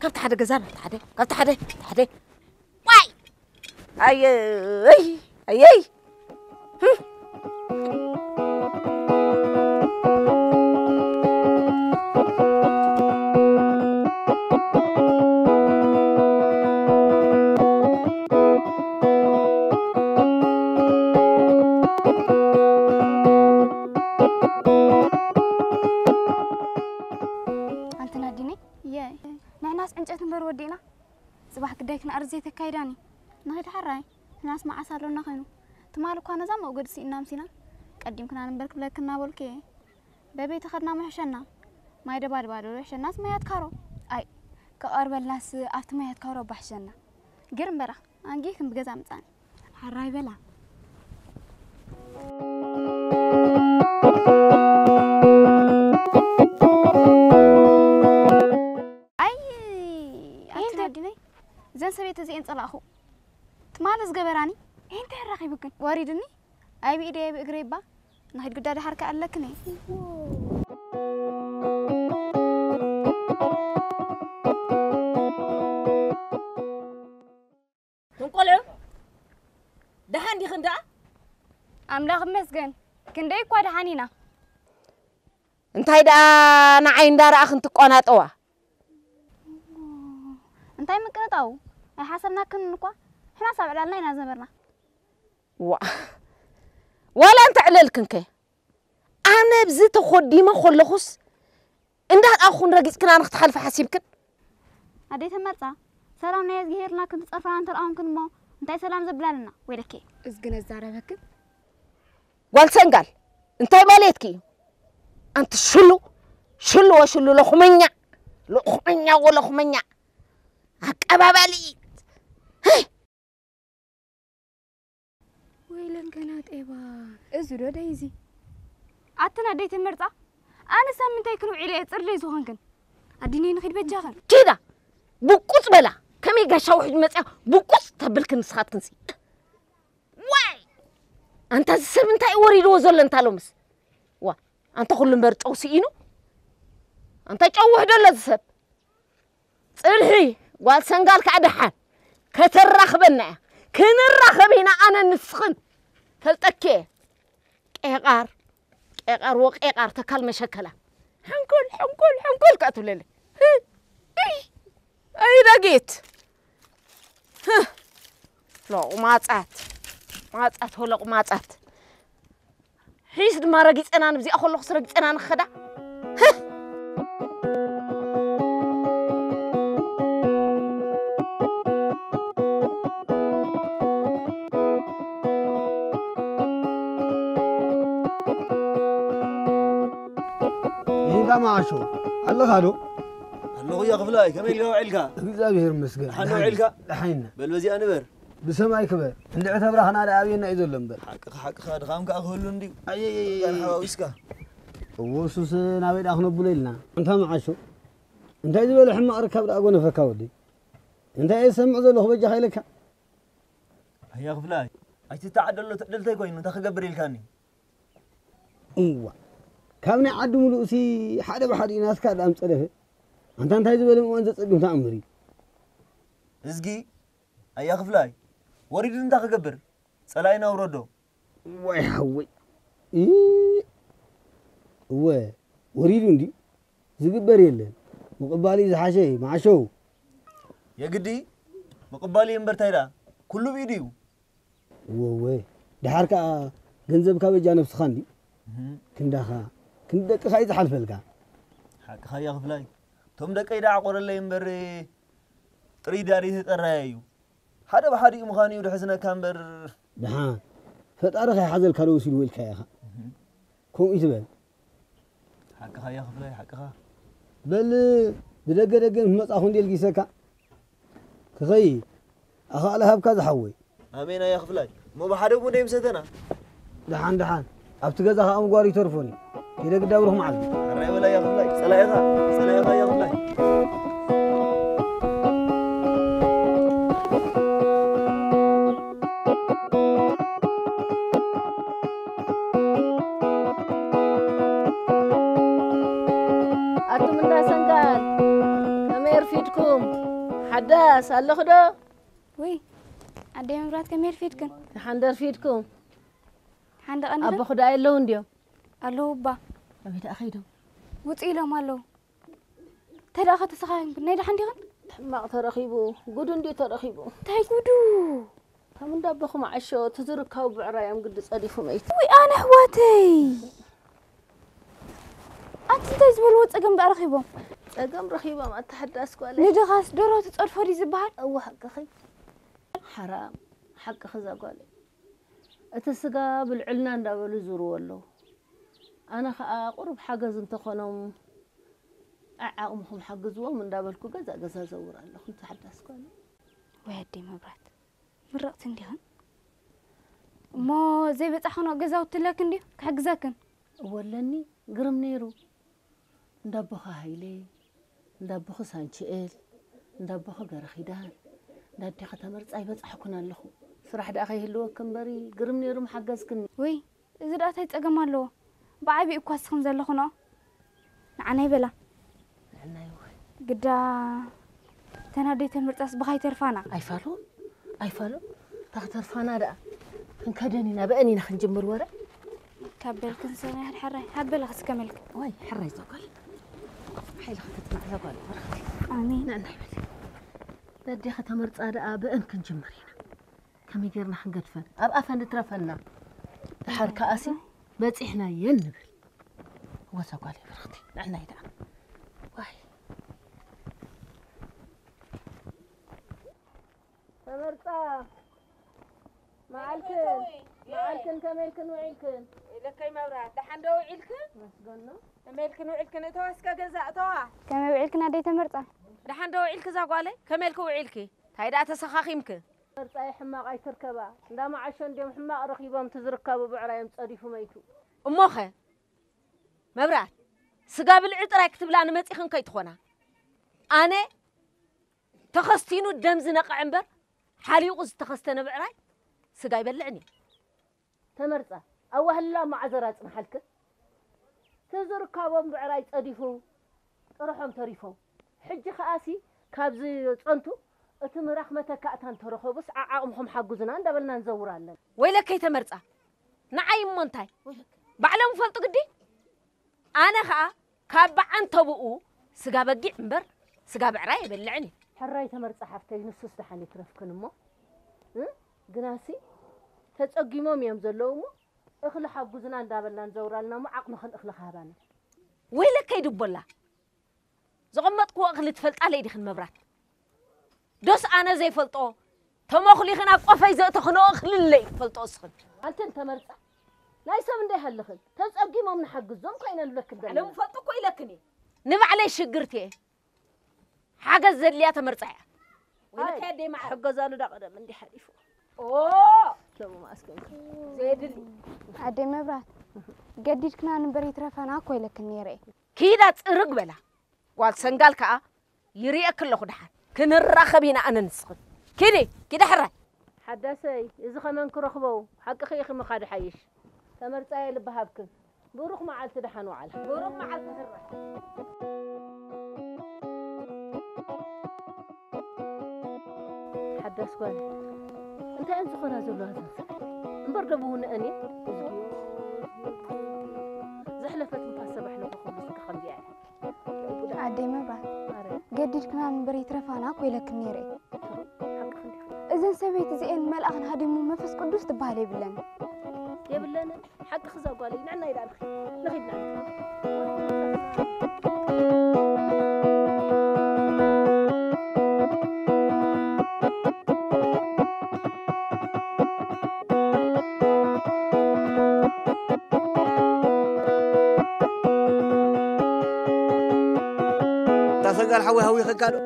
كبت حدا جزانا كبت حدا واي أي ودينا صباح كدايكنا أرزي تكايداني نهيد حراي ناس ما عسالونا خينو تمالو كوانا زام وقد سينا مسينا قديم كنا نبرك بلاكنا بولكي بابي تخدنا محشنا ما يدبار بارو وحش الناس ما يتكارو أي كأرب الناس أفت ما يتكارو بحشنا قرم برا أنجيكم بجزام تاني حراي بلا زين سبيت زين طلعخو تمالس جبراني انت الرقي بكن واريدني اي بيدي بقريبا نهيد قداد حركه علكني تنقلوا دهان دي خندا املاخ مسكن كندي كو دهانينا انت هيدا انا عين دار اخ انت قناطوا انتي مكنطاو اي حسبنا كنكو احنا سبع لنا زمرنا ولا انت عللكنكي انا بزيت خدي ما خلخص انده اخون رقيس كنا نختحلف حسيبكن اديت مرصا سلام ناس غيرنا كنت صرفنا انت الان كن ما انتي سلام زبلالنا ويلكي اسكن الزاربك والسنقال انتي ماليتكي انت شلو لخمنيا ولا خمنيا أكبابالي ويلن كانت إيبا إزرو دايزي عطنا ديت المرطة أنا سامنتي كنو عيلي تصرلي زوهنكن أديني نخيد بجاغن كده بوكوس بلا كمي قاشا واحد مسأ بوكوس تبلك نسخات كنسي واي أنت سامنتي وريد وزول انت لومس وا أنت كل مرت أو سينو أنت جوه دول الزب صلحي والسنقال كعدحان كترخبنا كنرخبينا أنا نسخن فلتكي قيقار وقيقار تكال مشكلة حنقول كاتولي أي دقيت لا وماتات ولا وماتات حيس ما رقيت أنا نبزي أخو لخص رقيت أنا نخدع ما شو الله خالو الله يا غفلاي كمل لو علكا እግዚአብሔር ይመስገን حنو علكا لحينا بل بزي انا بر بسماي كبر عند عتبره خنا دابينا يزول لمبر حق خاد خامك اخلو اندي اي كان حواوسكا وسوس نابيد اخنو بليلنا انت ما شو انت يزول حما اركب اغون فكاودي انت يسمع زلو بجا خيلك يا غفلاي اي تتعدل دلتي كوين انت خغبر يلكاني ايوا كامني عدو ملوسي حدا بحدي ناس كاد امصلف انت يزول وانت صدم تامري ازغي ايا خفلاي وريد انت خغبر صلاينا ورودو واي حوي وريد اندي زغبر يلن مقبالي زحاشي معشو يا قدي مقبالي ينبر تايدا كله بيديو ووي دحاركا ገንዘብ ካበጃ ነፍስ ኻንዲ ክንዳኻ ክንደቅ ኻይ ዝሓልፈልካ حق خيا خفلاي توم دقيدا عقورلي ينبر ጥሪ ዳሪ ተጠራዩ ሓደ በሓዲ ምኻኒው ድሕስነ ካምበር ደሃ ፈጣሪ ኸይ ሓዘል ካለው ሲሉ ወልካ ያኻ ኮም ይትበል حق خيا خفلاي حقኻ بل بدقدق مصاخون ديال كيسكا كخي اخا على هبكا زحوي امين يا خفلاي مو بحدو مو ديم ستنا دحان ابت غزا ام غوري ترفوني كده قدامهم معلم الرأي ولا يا غلاي سلايغا يا غلاي أنتم الناس قال كم يرفيدكم حداس الله خدا وي عدي مبرات كم يرفيدكم حندر فيدكم حندق أنا أبا خدا اللون ديو ألو با أبيت أخيدهم وتقيلهم ألو ترى أخذت سخان نيدا حندقن ما ترخيبو قدون دي ترخيبو تاي قدو هم دابخم عشو تزركاو بعرايام قدس أديفو ميت وي أنا حواتي أنت تزبل وتقم برخيبهم أقام رخيبة ما أتحدث عليه ندغاس دورو تتصرف هذه زبال أو حق أخي حرام حق خذا قالي أتسقى بالعلنا ندابل زورو والله أنا قرب حجز أنت خنم أعقمهم حجزوا من دابلكو جزا زور الله كنت تحدث قالي وهدي مبرات مرقت عندهم ما زي بتاعنا جزا وتلاك عندي كحجزاكن ولني قرم نيرو ندبخها هيلي ندبخ سانشيل ندبخ قرخيدان ندي ختمرت أي بس حكنا له صراحة أخي هلو كمبري قرم نيرو محجزكني وي إذا رأيت أجمع له بعبي إكواس خمسة له هنا عني بلا عني قدا تنادي تمرت أصبحي ترفانا أي فالو ترفانا ده نكدني نبأني نخنجمر ورا كابل كنسانة الحرة هبل خس كملك واي حرة زقال حيل خدت مع زقال آمين نعم بدي ختمرت أدا بأن كنجمرينا كم يجرنا حنقدفن أبقى فنترفنا تحر كأسي بس إحنا ينبل هو زقالي برختي نعنا يدا واي تمرتا معالكن كمالكن وعيلكن لكي مبرات دحن دو وعيلكن مسجنا كمالكن وعيلكن تواسكا جزاء توا كم وعيلكن هدي تمرتا دحن دو وعيلك زاقالي كمالك وعيلكي تايدا تسخاخيمك مرتا حماق أي تركبا دام عشان ديم حماق رخيبهم تزركبوا بعرايم تصرفوا ميتو أموخه مبرات سقابل العطر يكتب لنا متيخن كي تخونا أنا تخستينو الدم زنق عنبر حالي وقز تخستنا بعراي سقا يبلعني تمرتا أوه لا مع زرات محلك تزركبهم بعراي تصرفوا روحهم تريفوا حج خاسي كابزي صنتو اتم رحمتك اتان ترخو بس عقمهم حجزنا ندبلنا نزورالن ويلك كي تمرصا نعي مونتاي بعلم فلط قدي انا خا كاب انت بو سغا بقي امبر سغا بعراي بلعني حراي تمرصا حفتي نص استحني ترفكنمو غناسي تصقيموم يم زلومو اخل حجزنا ندبلنا نزورالنا مو عقم خن اخل خابانا ويلك كي دبلا زغمطكو اخل تفلط علي دخن مبرات دوس أنا زي فلطو تمخلي خنا قفاي زي تخنو أخل اللي فلطو سخن أنت مرتا لا يسمن ده هالخل تزقي ما من حق الزوم كاين لك ده أنا مفلطو كوي لكني نبع عليه شجرتي حاجة زليات مرتا ولا كده مع حق زانو ده قدم من دي حريفه أوه شو ما أسكن زيد اللي عدي مبرات قديش كنا نبري ترفانا كوي لكني رأي كيدا ترق بلا قال سنقال كا يريك كله خدحان كن الرخبينا أنا نسخن كده حرة حدثي إذا خمن كرخبو حق خيخ مخاد حيش تمرت أي لبهابكن بروح مع التدحن وعلى بروح مع التهرة حدث قال أنت أنت خنا زلوا هذا انبردبون أني زحلفت مكسبة حلوة خبز كخبز يعني عدي مبرات قديش كنا نبري ترفانا كوي لكني رأي إذا سويت زين ملأخن هادي مو مفس قدوس تبالي بلن يا بلنا حق خزا قالي نعنا إلى الخير نخدنا تسنقال حوي خقالو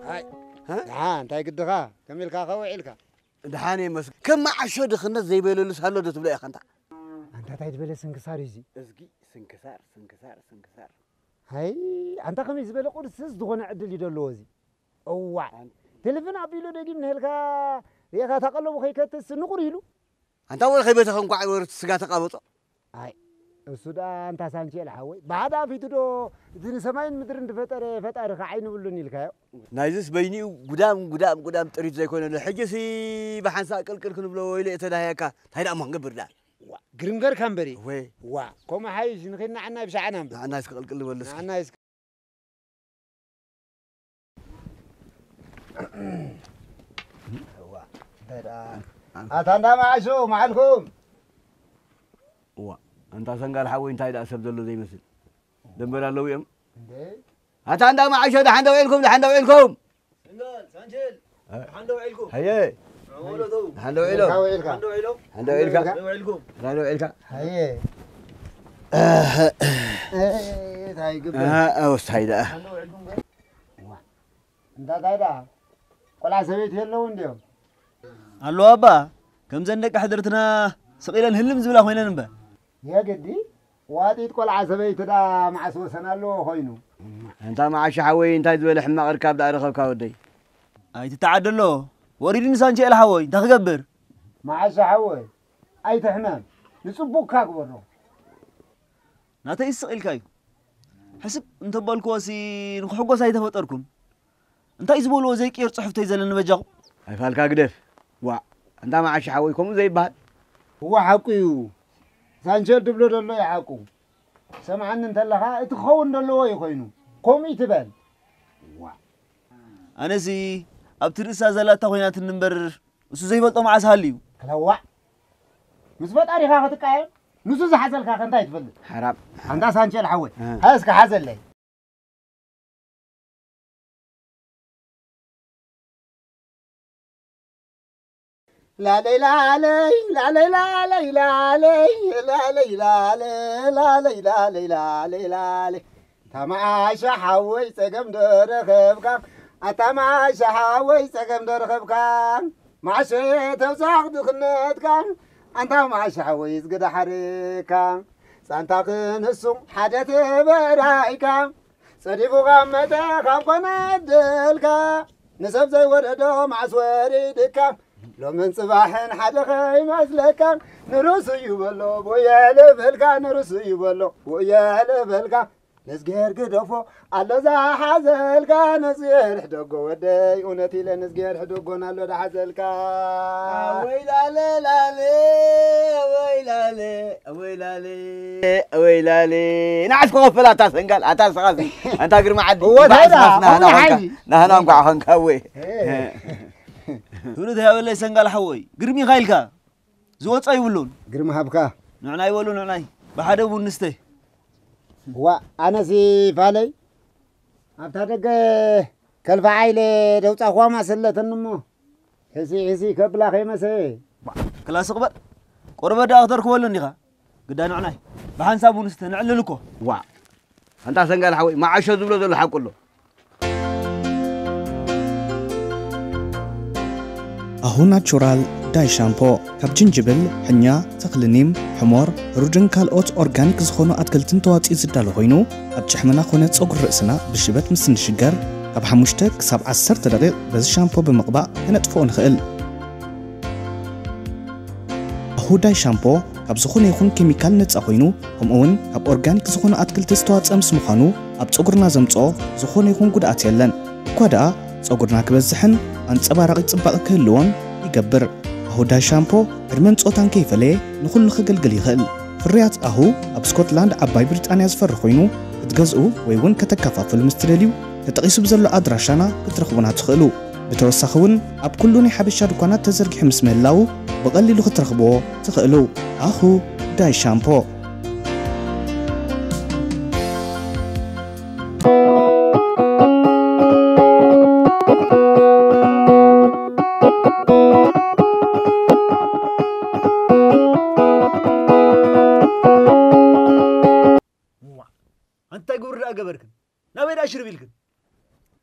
هاي ها انت قدها كملك خوعيلك دحاني مس كم عشو دخنا زي بيلو لسالو دتبلا يا خنتا انت تايد بلا سنكسار يجي ازقي سنكسار هاي أنت خميس بلا قرص دغنا عدل يدلو وزي أوع تلفن عبيلو دقي من هلكا يا تقلبوا خيكت نقريلو أنت أول خيبة تخون قاعد ورد سجات قابطة هاي السودان أنت سانشي الحوي بعدها في تدو زين سماين مدرن فتر خعين ولوني الكايو نايزس بيني قدام تريد زي كون الحجسي بحنسا كل بلو إلى تداهيكا هاي أمان قبر لا جرينجر كامبري وي وا كم حيز نخلنا عنا بشعنا عنا يسكل كل ولا عنا يسكل وا أتانا معشو معلكم وا أنت سنقال حوي أنت هيدا أسب دلو زي مثل دمبر الله ويم أتانا معشو ده حندو إلكم سنقال سانشيل حندو إلكم هيا حندو إلك هيا تاي قبل أوس هيدا أنت هيدا ولا سويت هلو ونديو الو أبا كم زندك حضرتنا سقيلا نهلم زبلا خوينا نبا يا قدي واتيت كل عسبيت دا مع سوسنا له خوينو أنت مع شحوي أنت تقول حما ركاب دار ركاب كودي أي تتعدل له وريني سانشي الحوي تخبر مع شحوي أي تحمام نصبوك كاكبرو ناتا يسقيل كاي حسب انت بالكواسي نخحقو ساي تفطركم انت يزبولو زي كير صحف تيزلن بجاو أي فالكا قدف وا أنت مع شحوي كم زي بعد هو حقيو سانشيل دبلو دلو يحقو سمعن انت لها تخون دلو يخوينو قومي تبان أنا زي أبترس أزالات خوينات النمبر وسو زي بلطو مع سهليو كلاوع مسبط أريخا ختكايم نسو زي حزل كاك انت يتفل حرام عندها سانشيل حوي هاسك حزل لي لا لي لا لي لا لي لا لي لا لي لا لي لا لي لا لي لا لي لا لي لا لي تماشى حوي سقم درخبك أتماشى حوي سقم درخبك معشي توساق دخنتك أنت معشي حوي سقد حريك سانتاك نسوم حدث برايك صديقو غمتك خمقنا دلك نسب زي وردو مع سواريدك لو من صباحن حدا خاي مسلك نرس يبلو بويا لبلك نرس يبلو بويا لبلك نسجر قدفو على ذا حزلك نسجر حدقو ودي ونتي لنسجر حدقو نالو ذا حزلك ويلالي نعسكو غفل أتا سنقال أتا سغاسي أنت قرم عدي هو هذا نهنا نقع خنكوي تولد هاي ولا سنقال حوي قرمي غايلكا زوت أيولون قرم هبكا نعناي ولون نعناي بحدا ونستي وأنا سي فالي أبتدق كلفة عائلة دوت أخوة ما سلت النمو حسي كبلا خيمة سي كلاس قبل قربة دا أخضر كولون نيخا قدا نعناي بحان سابو نستي نعللكو أنت سنقال حوي ما عشو زبلو ذو الحق كله أهو ناتشورال داي شامبو كاب جنجبل حنيا تقلنيم حمور رودن كالوت أورغانيك زخونو أتكلتن تواتي زدالو هوينو أب جحمنا خونة صقر رأسنا بالشبات مسن شجر أب حموشتك 17 دقيق بز شامبو بمقبع هنطفو نخيل أهو داي شامبو كاب زخونة يكون كيميكال نتس أخوينو هم أون كاب أورغانيك زخونو أتكلت ستوات أمس مخانو أب صقرنا زمصو زخونة يكون قد أتيلن كودا صقرنا كبزحن أنصبارق يصبق كلون يقبر أهو دا شامبو هرمن صوتان كيفلي نخل نخجلجل يخل فريات أهو أب سكوتلاند عباي بريطانيا زفر خوينو تجزئو ويون كتكافف المستراليو تتقيسو بزلو أدراشانا كترخبونا تخلو بتوسخون أب كلوني حبشة دكانات تزرق حمس ملاو بقللو كترخبوه تخلو أهو دا شامبو أنت قول رأى قبركن نبي أشرب لكن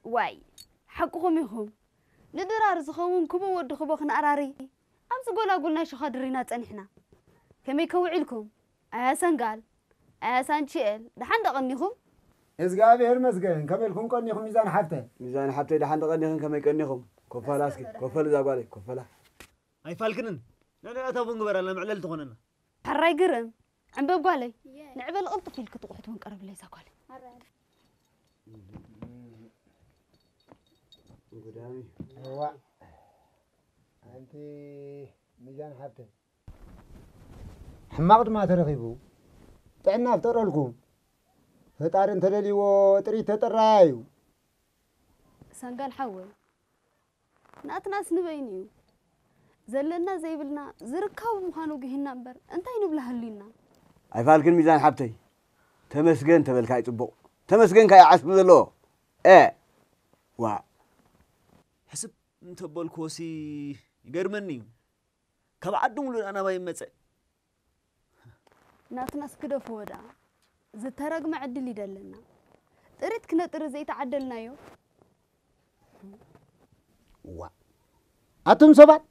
واي حقكم يهم ندرار زخون كم ودخو بخن أراري أمس قولا قلنا شو خادرينا تنحنا كم يكوع لكم سنقال سانشيل دحان دقنيهم إزقابير مسجن كملكم قنيهم ميزان حفته ميزان حتى دحان قنيهم كما يقنيهم كفلا اسكي كفلا زاقالي كفلا أي فالكنن لا تبون قبر لما علل تغننا حراي قرن عم بقالي نعبل قلط في الكتوحت ونقرب لي زاقالي قدامي هو أنت ميزان حفته حماقد ما ترغيبو تعنا بتقرا لكم فطار انت لي وطري تطرايو سانقال حول ناس نبينيو زلنا زي بلنا زركاو مخانو جهنا نبر انتي نبلها لينا اي فالكن ميزان حبتي تمسجن تبلكاي صبو تمسجن كاي عسب زلو وا حسب انت بالكوسي يقرمني كبعدهم انا ما يمص ناس كده فودا زترق معدل يدلنا طريت كنا طر زي تعدلنا يو وا أتم سبات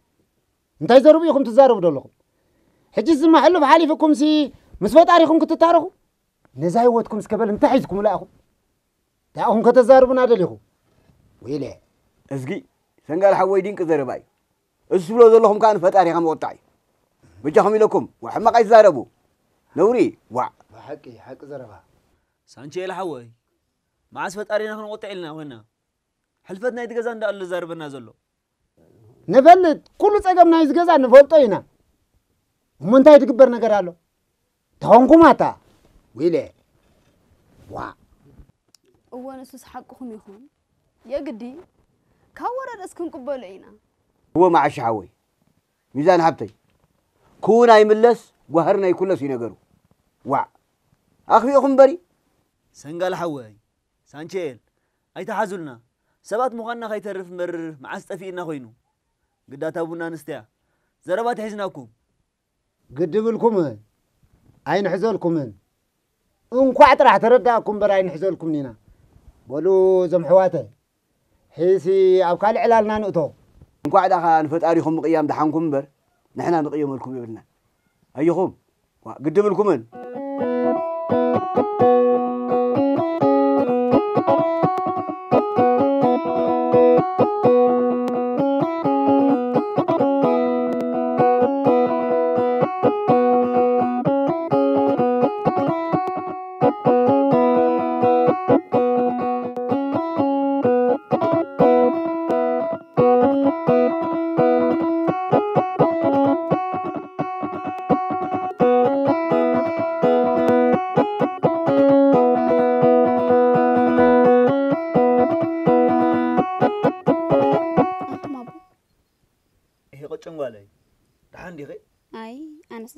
انتي زربيكم تزاربوا دلكم حجز ما حلو بحالي فيكم سي مسفوت عليكم كنتو تعرفوا نزاي وتكم سكبل انت حيزكم لاكم تاهم كتزاربنا دليكم ويلي ازقي سنقال حوي دينك زرباي اسبلو زلهم كان فطاري خم وطاي بجاهم لكم وحمق يزاربوا نوري وا حق زربا سانشي الحوي ما عسفت أرينا خن وطع لنا هنا حلفتنا يتجزا عند الله زاربنا زلوا نفلت كل صقمنا يتجزا نفلطينا ومن تاي تكبر نجر على تهونكم ماتا ويلي وا هو نسوس حقكم يخون يا قدي كورا راسكم قبلينا هو مع الشعوي ميزان حبتي كونا يملس وهرنا يكون لس ينقروا وا أخفيكم بري سنقال حوي سانشيل أي تحزلنا سبات مغنى خي تعرف مر مع استفينا خوينو قدات أبونا نستيع زربات حزناكم قدبلكم عين حزولكم انكو عطرح ترداكم برا عين حزولكم نينا ولو زمحواته حيسي أو كال علالنا نقطو انكو عدا نفتاريكم مقيام دحانكم بر نحنا نقيم لكم يبلنا أيكم قدبلكم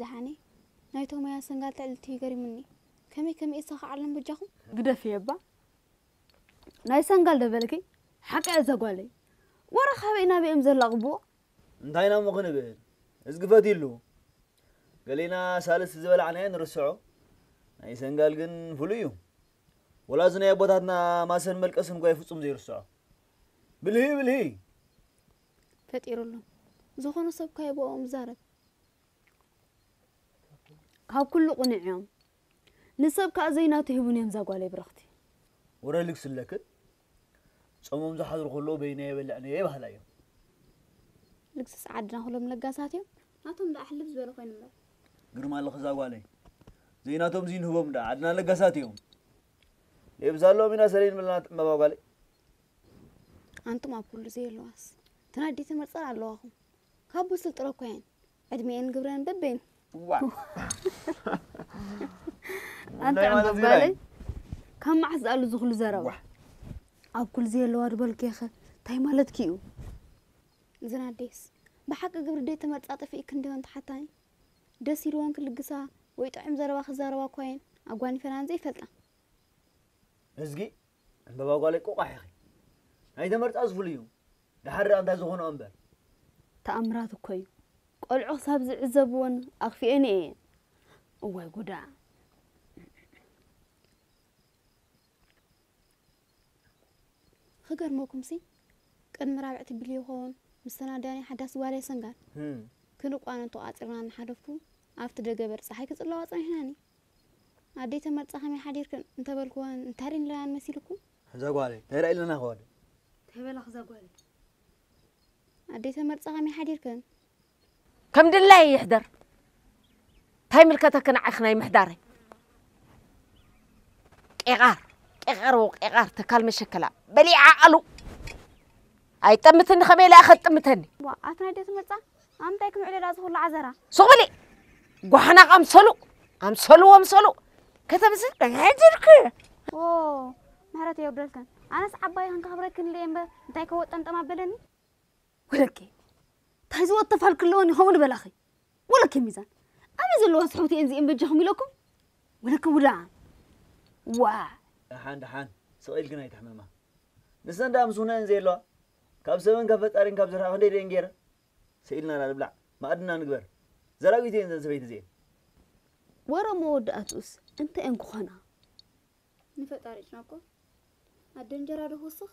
دحاني نايتو ما يسنقال تعلتي قري مني كمي إساق علم بجاهم قدف يبا ناي سنقال دبلكي حق عزقالي ورا خبينا بإمزر لغبو انتاينا مغنى بير ازقفاتي له قالينا سالس زبال عنين رسعو ناي سنقال قن فليو ولا زنا يبوتاتنا ما سن ملك اسم قوي فصم زي رسعو بالهي فتيرو لهم زخونو سبكا يبوهم مزارب هاو كل قنعيهم نسب كأزيناته يبونيهم زاقوالي برختي ورا لك سلكت صمم زحضر كله بيني يبلعني يبهلا يوم لكسس عدنا هلهم لقاساتهم ناتهم لا أحلف زبالو خين مر قرما الله زاقوالي زيناتهم زين هبهم دا عدنا لقاساتهم يبزالو منا سرين ملنا مباقالي أنتم أقول زي اللواس تنادي تمرصر على اللواهم كابو سلطرو كوين عدمين قبران ببين أنت عم بالي كم عز قالوا زخل زروا أقول زي اللوار بالك يا أخي تاي مالت كيو زناديس بحق قبر دي تمرت أطفي كندي وانت حتاي دس يروان كل قصة ويطعم زروا خزاروا كوين أقواني فلان زي فلتا ازقي بابا قال لك قاحي هاي تمرت أصفليو لحر أنت زخون أمبر تأمرات كوي قلعو سابز عزبون أخفيني أوه قدا خقر موكم سي قد مرابعت بليو هون مستنا داني حداس والي سنقال كنو قوانا تو آترنا نحرفو أفت دجبر صحيح كتطلع وطني هناني عديت مرت صحامي حديركن أنت بالكوان أنتارين لان مسيلكم زاقوالي هيرا إلنا خوالي تبلغ زاقوالي عديت مرت صحامي حديركن كم دلله يحضر هاي ملكتك أنا عخناي محضري إغار تكال مشكلة بلي عقلو أي تمتني خميلة أخذ تمتني أتنا عديت مرت صح أم تاكل على راسه ولا عذرة سوبلي قحنا أمسلو كتب سر هاجرك أوه مهرت يا برلكن أنا صعباي هنك خبركن لين ب تايك وقت أنت ما بلني ولكن تحيزوا الطفل كلهم هون بلاخي ولكن ميزان أنا زلوا صحوتي إنزي إن بجهم لكم ولكن ولا دحان سؤال كنا يتحممها نسان دام سونان زي الله كاب سبن كفت أرين كاب زرها خندي رينجير سئلنا لا نبلع ما أدنى نقبر زراويتين زين سبيت زين ورا مود أتوس أنت إنكو خنا نفت أريج ناكو أدن جراد وسخ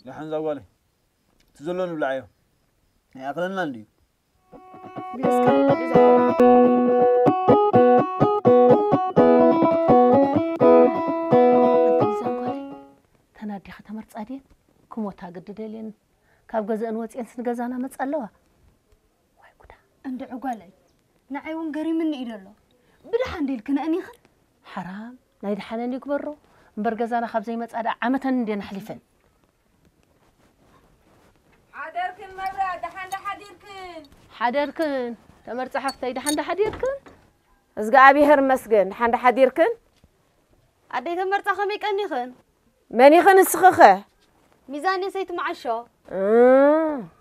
دحان زاقوالي تزلون نبلعيو يا أقلنا نديو تنادي ختمرت صادين كموتا قددلين كاب غزا انوصين سنغزانا مصالوا واي غدا عند عقالي نعيون غري من يدلو بدحان ديلكنا اني خن حرام ناي دحان دي كبرو امبر غزانا خاب زي مصادا عمتن ندين حليفن حدركن مرا دحان حدركن تمرت حفتي دحان حديركن ازغا ابيهر مسجن دحان حديركن أدي تمرت خمي كني خن من يخن السخخه ميزاني سيت معشو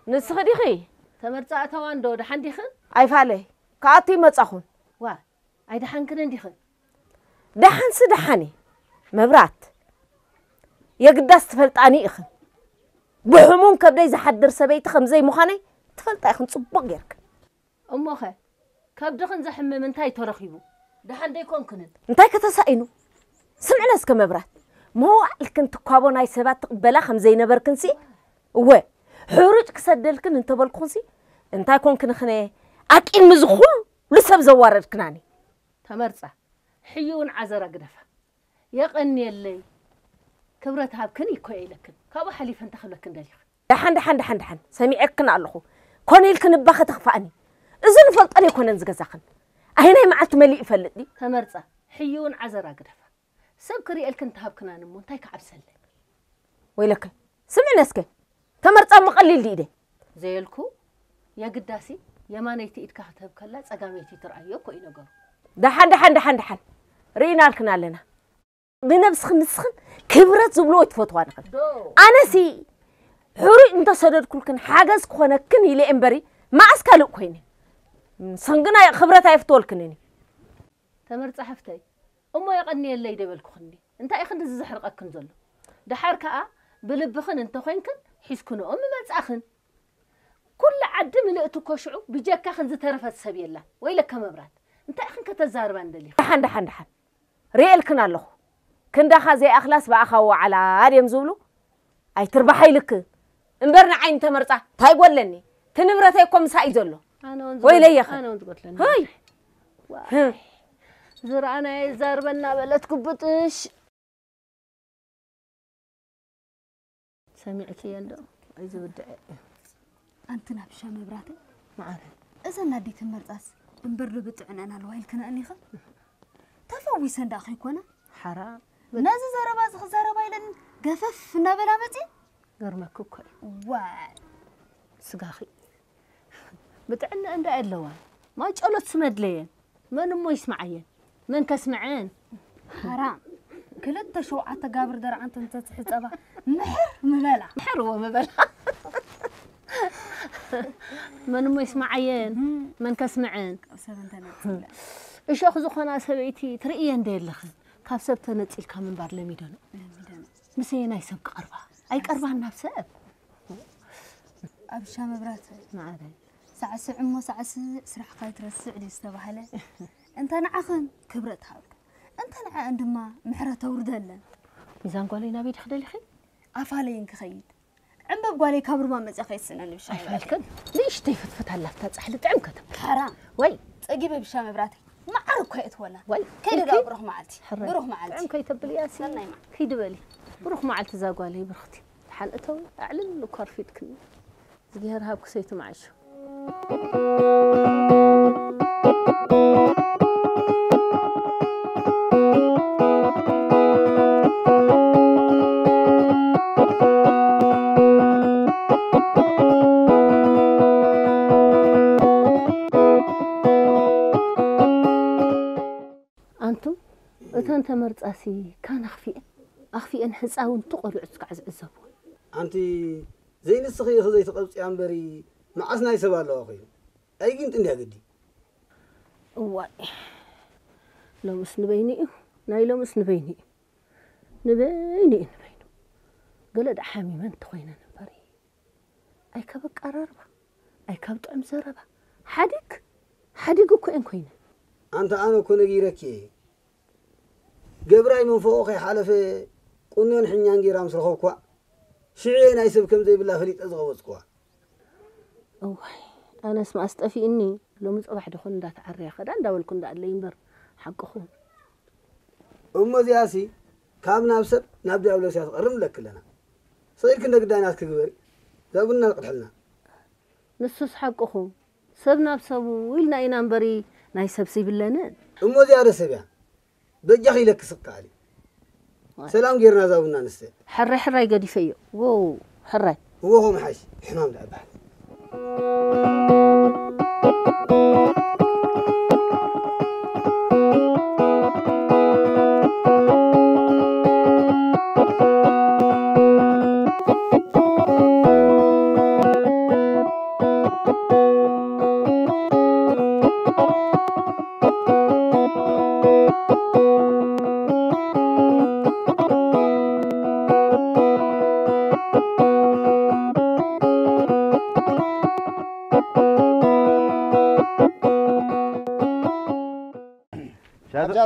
نسخ ديخي تمرت اتواندو دحان ديخن اي فالي كاتي مصخون وا اي دحان كن ديخن دحان سدحاني مبرات يقدس تفلطاني اخن بحموم كبدي زحدر سبيت خمزي مخاني تفلطا اخن صبق يرك امخه كبدخن زحمم انتي ترخيبو دحان ديكون كنن انتي كتساينو سمعنا اسك مبرات ما هو الكنت كابو ناي سبات تقبلا خمزي نبركنسي و حروج كسدلكن انت بالكونسي انتي كونكن خني اكين مزخول لسب زواردكناني تمرصه حيون عزرا قدفه يقني اللي كبرت هابكن يكوي لكن كابو حليف انت خلكن دليخ دحان سميعكن الله كونيلكن باخ تخفاني اذن فلطني كونن زغزاخن ايناي معلت ملي يفلطني تمرصه حيون عزرا قدفه سب كري الكن تهابكنا نمو انتي كعبسل ويلك سمعنا اسكي تمرصه مقلل ديده زيلكو يا قداسي يا ما نيتي ايدك هتهب كلا صقاميتي ترايو كوي نغرو دحان رينا لكنا لنا بنفس خنسخن كبرت زبلو يتفوتوا انا سي حوري انت سدد كلكن حاجز كونكن يلي امبري ما اسكالو كويني سنغنا خبرت ايفتولكنني تمرص حفتي امو يقني اللي يدبلكو خني انت اي خند زحرقكن زلو دحار كا بلبخن انت خوينكن حيسكنو مصاخن كل عد ملئتو كشعو بجاكا خن زترفت سبيلا ويلك مبرات انت اخن كتزارب اندلي دحان ريالكن الله كندا زي اخلاص باخو على ادم زبلو اي تربحي لك امبرنا عين تمرصا تاي قولني تنبرتيكم ساي زلو ويلي يخ انا قلت لنا هاي زرعنا زاربنا بلتكم بطش سمعتي يندو اي زبد أنت نبشة مبراتي معانا إذا نادي تمرتاس انبرلو بتعنانا الويل كنا أنيخا تفوي سنداخي كونا حرام ناس زربا إلن قفف نابلا متي قرمك كوكوي واي سقاخي بتعنا عند اللوان ما جلت سمد لين من مو يسمعين من كسمعين حرام كلت شوعة قابر درع انت تحسبها محر ومبلع من مو يسمعين من كسمعين ايش اخذ خونا سبيتي ترئي ندير لخن كاب سبت نصيل كامن بار لميدانو مسينا يسب قربا اي قربا نفسب ابشا مبرات معاذ ساعه سعمو ساعه سرح قايت رسع لي استبحله انت نعخن كبرت حالك انت نع عندما محرته وردلن ميزان قولي نبي تخدلي خي افالين كخيد عم بقولي كبر ما مزخي السنه اللي بشاي فالكن ليش تفتفت هلفت صح لطعم كتب حرام وي تجيب بشام براتي ما عرف كيت ولا كيد بروح معلتي بروح معلتي عم كيتب لي ياسين كيد بالي بروح معلتي زاقالي برختي حلقته اعلن له كارفيتك زغير هاب كسيت معشو أنت مرتاسي كان أخفي أن حساون تقرع تقعز الزبون أنت زين الصخي خذي تقبض يامبري مع أصنع يسوى له أخي أي كنت إنها قدي واي لو مس نبيني ناي لو مس نبيني نبيني قلد حامي من تخوينا نبري أي كبك قراربا أي كبت أم زربا حديك كوين كوين أنت أنا كنا جيركي جبراي من فوقي حلفه قنون حنيان جيرام سرخوكوا شعينا يسب كم زي بالله فريد أزغوزكوا أوه أنا اسمع استفي إني لو مصبح دخون دا تعري خدان داول كن دا اللي ينبر حقهم زياسي كابنا بسب نبدأ أولو سياسة قرم لك لنا صير كنا قدانات كبير زابنا قتلنا نسوس حقهم سبنا بسبو ويلنا ينبري ناي سبسي باللنا زيادة سبيا بجاخي لك سقالي سلام غيرنا زاونا نسته حري قد يفيو واو حري هو محش حمام لعبه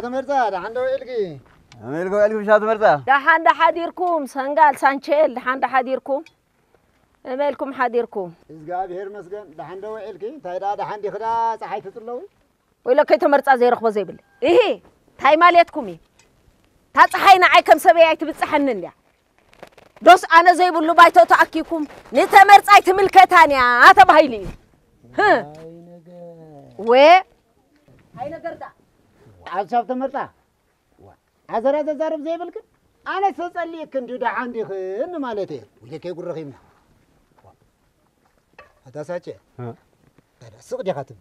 شاد مرتا دحندو إلقي أميركم إلكم شاد مرتا دحند حديركم سنقال سانشيل دحند حديركم أميلكم حديركم إزقاب هير مسجن دحندو إلقي تايدا دحندي خدا صحيح تطلعوا ولا كي تمرتا زي رخبة زي بل إيه تاي ماليتكم تصحينا عيكم سبيعي تبتصحنن يا دوس أنا زي بلو بايتو تأكيكم نتمرتا عيت ملكتانيا أتبهيلي ها وين هاي نقردا عشاب تمرتا عزرا زارب زي بالك أنا سأصلي كندو دا عندي خن مالتي ولا كي يقول رخيمنا هذا ساتشي هذا سوق دي خاتم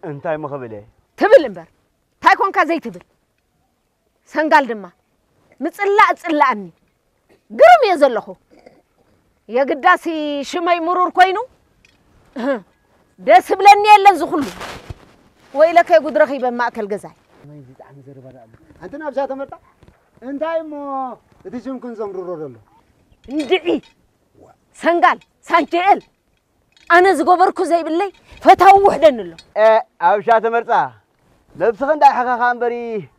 أنتي مخبلة تبل إمبر تايكون كزي تبل سنقال دما متصلا أني قرم يزلخو يا قداسي شماي مرور كوينو دس بلني يلن زخلو وإلا كي يقول رخيبا ما أكل قزاي ما يزيد عن زربا أنت نابشا تمرتا أنتي مو تجيم كن زمرور له ندعي سنقال سانجيل أنا زقبركو زي بالله فتاو وحدن له أبشا تمرتا لبس خندق حقا بري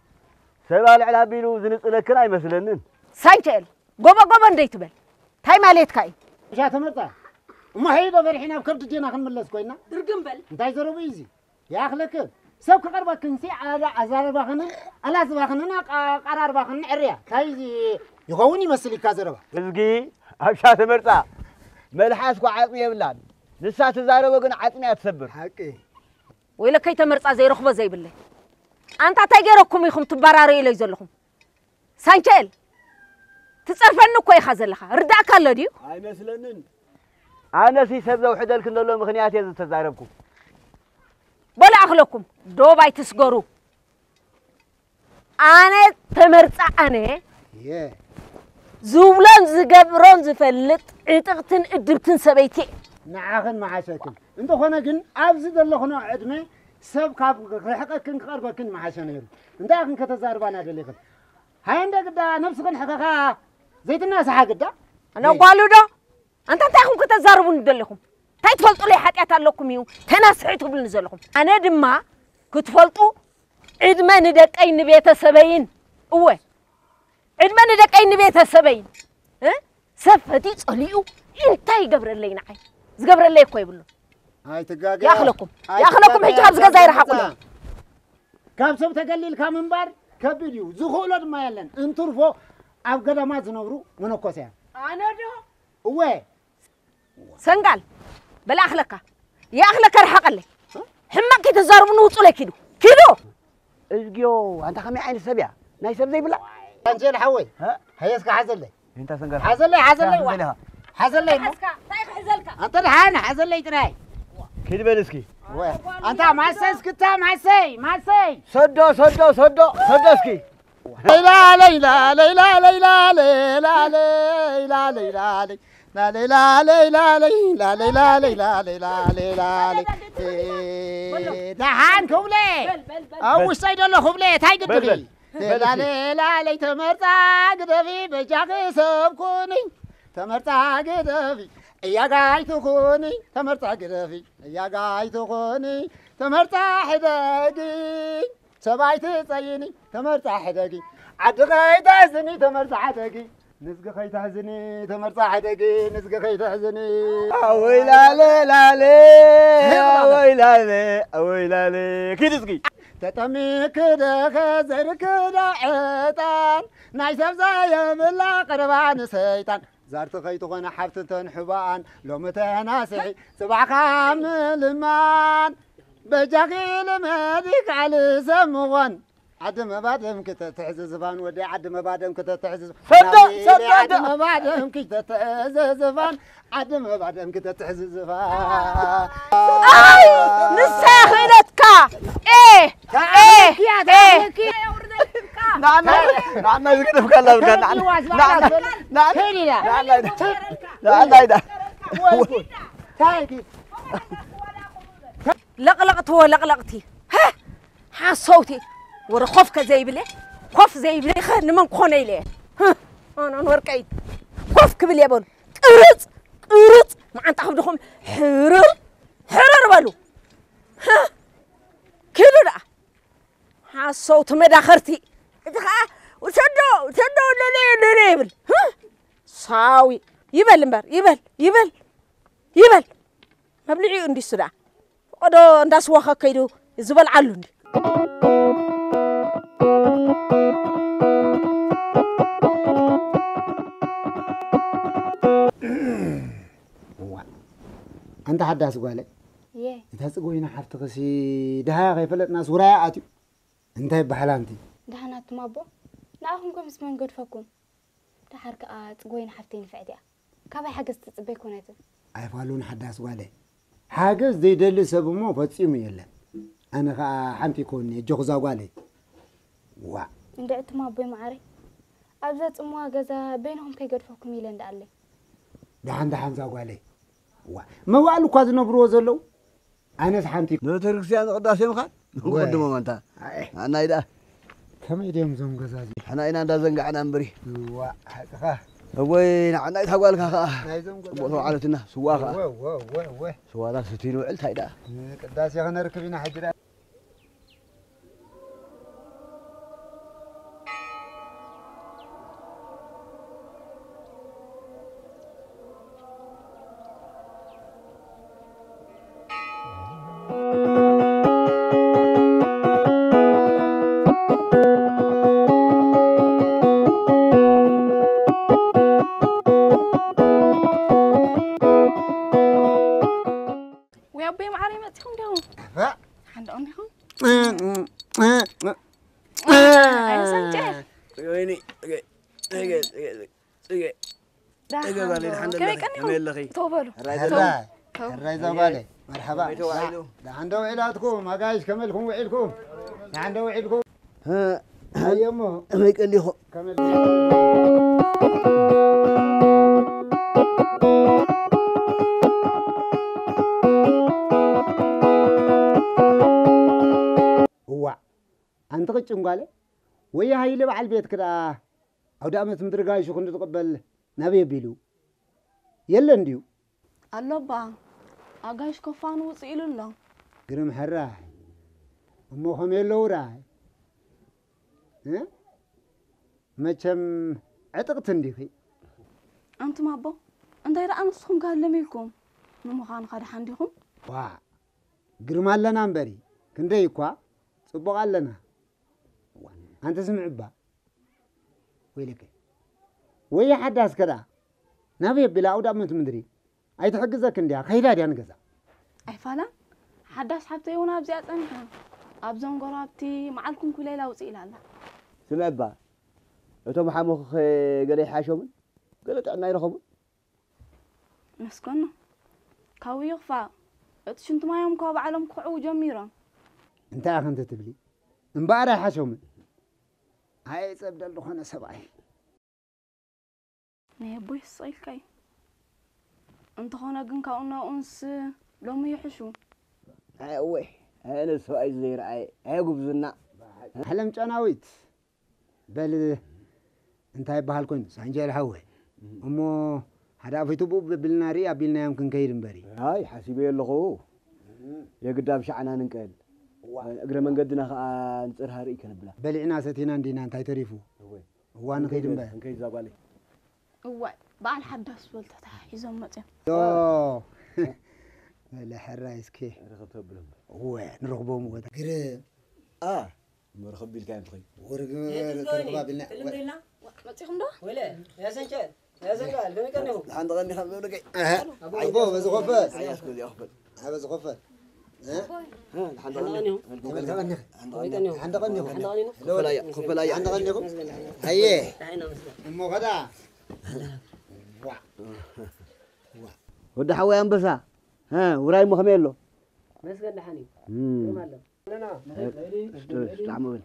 سبال على بيلو زنط لكن أي مثلنن سانجيل قبا نديت بل تاي ماليت كاي شا تمرتا ما هي بفرحنا بكرت جينا خنملس كوينا درقم بل أنتي زربو يزي يا أخلك سو كقرب كنسي على عزار باخنا على زباخنا قرار باخنا عريا كايزي يغوني مسلي كازربا ازقي أبشا تمرتا ملحاسكو عطني بلاد لسا تزاربو كن عطني أتسبر حقي وإلا كي تمرتا زي رخبة زي بالله أنت تايقركم يخم تباراري إلي زلخم سانجيل تتصرفنو كوي خازلخا رداك الله ديو هاي مثلنن أنا سي سبزة وحدة لكن لو مخنياتي إذا تزاربكم بلا أخلكم دوباي تسقروا أنا تمرتا أنا زولان زقبرون زفلت عتقتن ادبتن سبيتي نعاخن معاشكن انت خونا كن ابزد الله خونا عدمي سب كاب رحقكن قربكن معاشنا يرو انت اخن كتزاربانا دليخن هاي انت قدا نفسكن حقاقا زيت الناس حقدا انا قالو دا انت تاخن كتزاربون دليخم تاي تفلطوا لي حقيات لكم يو تناسعتوا بنزلكم انا دما كتفلطوا عدما ندقين بيتسبين اوه عدما ندقين بيتسبين ها سفتي صليو انتي قبر اللي نعي زقبر اللي كوي بلو هاي تقاقي ياخلكم حج هذا زغزاير حقله كم سب تقليل كم بار كبديو زخولد ما يلن انترفو اب قدامات نبرو منكوسيا انا دو وي سنقال بلا اخلك يا اخلك رحق لي حماك يتزارب نوصو لك كيدو ازقيو انت خمي عين السبيع ناي سب زي بلا انجل حوي ها هيسك حزل لي انت سنقال حزل لي حزل لي طيب حزلك انت الحين حزل لي تراي كيد بلسكي انت ما سيسك ما سي صدو اسكي ليلى ليلى ليلى ليلى ليلى ليلى ليلى لا لا لا لا لا لا لا لا لا لا لا دهان كوبلي او سيد الله كوبلي تاي قدري لا لا لا لا تمرتا قدفي بجاك سبكوني تمرتا قدفي يا جاي تكوني تمرتا قدفي يا جاي تكوني تمرتا حدقي سبايتي تصيني تمرتا حدقي عدقي تحزني تمرتا حدقي نزق خي تحزني تمرتا حدقي نزق خي تحزني ويلا لا لا ويلا لا كي نزقي تتمي كده خزر كده عطان ناي سبزا يملا قربان سيطان زارت خي تغنى حفتن حبان لو متناسحي صباح كامل مان بجاقي لمديك على سمغن عدم بعدهم كنت تعزز فان ودي عدم بعدهم كنت تعزز صدق عدم بعدهم كنت تعزز فان عدم بعدهم كنت تعزز فان اي نساخنتك ايه نعم يكتب كلام لقلقتي ها حصوتي ورا خوفك زي بلي خوف زي بلي خن من كوني ليه انا نوركيت خوفك بلي يبون قرص ما انت خبدكم حرر بالو ها كده لا حصوت مداخرتي وشدوا لليبل ها صاوي يبل مبر يبل مبلعي اندي سدا ودو انداس واخا كيدو زبل علو انت حداس قالي انت تقولين حفتقسي دها غيفلت ناس ورايا اتي انت بحلانتي دهنات مابو ناهم كم اسمن قد فكم تحرك تقولين حفتين فعدي كابي حاجز تطبي كونته عيفالون حداس قالي حاجز دي دل سبمو فتيم يلا انا حمتي كوني جوزا قالي وا اندعت مابو معري ابزات اموا غزا بينهم كي قد فكم يلا اندعلي دهان زاقالي وا ما والو كاز نبرو زلو انا حمتي نتركسيان قداسي مخال قدمو انت انا ايدا كم يديم زوم غزازي انا اين اندا زنقعنا امبري وا حقا وين عنا يتحوالك بوتو عالتنا سواخا وا سوالا ستينو علت هيدا قداسي غنا ركبينا حجرا ويني الرئيس بالي مرحبا ده عنده وعيلاتكم ما قايش كملكم وعيلكم ده عنده وعيلكم ها يمه ما يقول لي كمل هو انت قچم قال ويا هاي اللي بعل بيت كده او دامت مدرغاي شو كنت تقبل نبي بيلو يلا نديو الله با اغاش كفان وصيل الله قرم حراح امو خميلو راي ها مچم عتقت اندي انت ما بو انت يرا انسكم قال لميكم نمخان قد حنديكم وا قرما لنا نبري كندي كوا صبغ لنا أنت سمع با ويلك ويا حداس كذا نبي بلا أودا من تمدري أي تحجزك كندي خيرا دي أنا كذا أي فعلا حداس حبتي ونا بزيادة أنا أبزون قرابتي معلكم كل ليلة وصيل الله سمع با أتوم حمخ قلي حاشومن قلت عنا يرخبون مسكنا كاوي يخفى اتشنت ما يوم كاب علم كعو جميرة انت أنت تبلي مبارح حاشومن هاي تبدأ لخنا سبعي نيبوي الصيل كاي انت خانا قن كأنه أنس لو ما يحشو وي أنا سوي زير أي قبزنا حلم جناويت بل انت هاي بحالكون سانجير هوي أمو هذا في تبو بالناري أبيلنا يمكن كيرن بري هاي حسيبي اللغو يا قدام شعنا ننقل أقرأ من قدنا نصير هاري كنبلا بلعنا ستينا ندينا انت تعرفوا هو أنا كيرن بري كي زابالي هو بعد حدث بلتها يزوم متى يو لا حرايس كي رغبت بلهم هو نرغبهم وده قرأ مرخب بالكامل خي ورقة بالنا ما تيهم ده ولا يا سنجال يا سنجال بما كانوا عند غني خمسة ولا كي أبوه بس غفل يسكت يا أخبر بس غفل عند غني عند غني خفلايا عند غني هيه مو غدا وده حوي أنبسا ها وراي مخميلو مسجد لحني لنا استعمل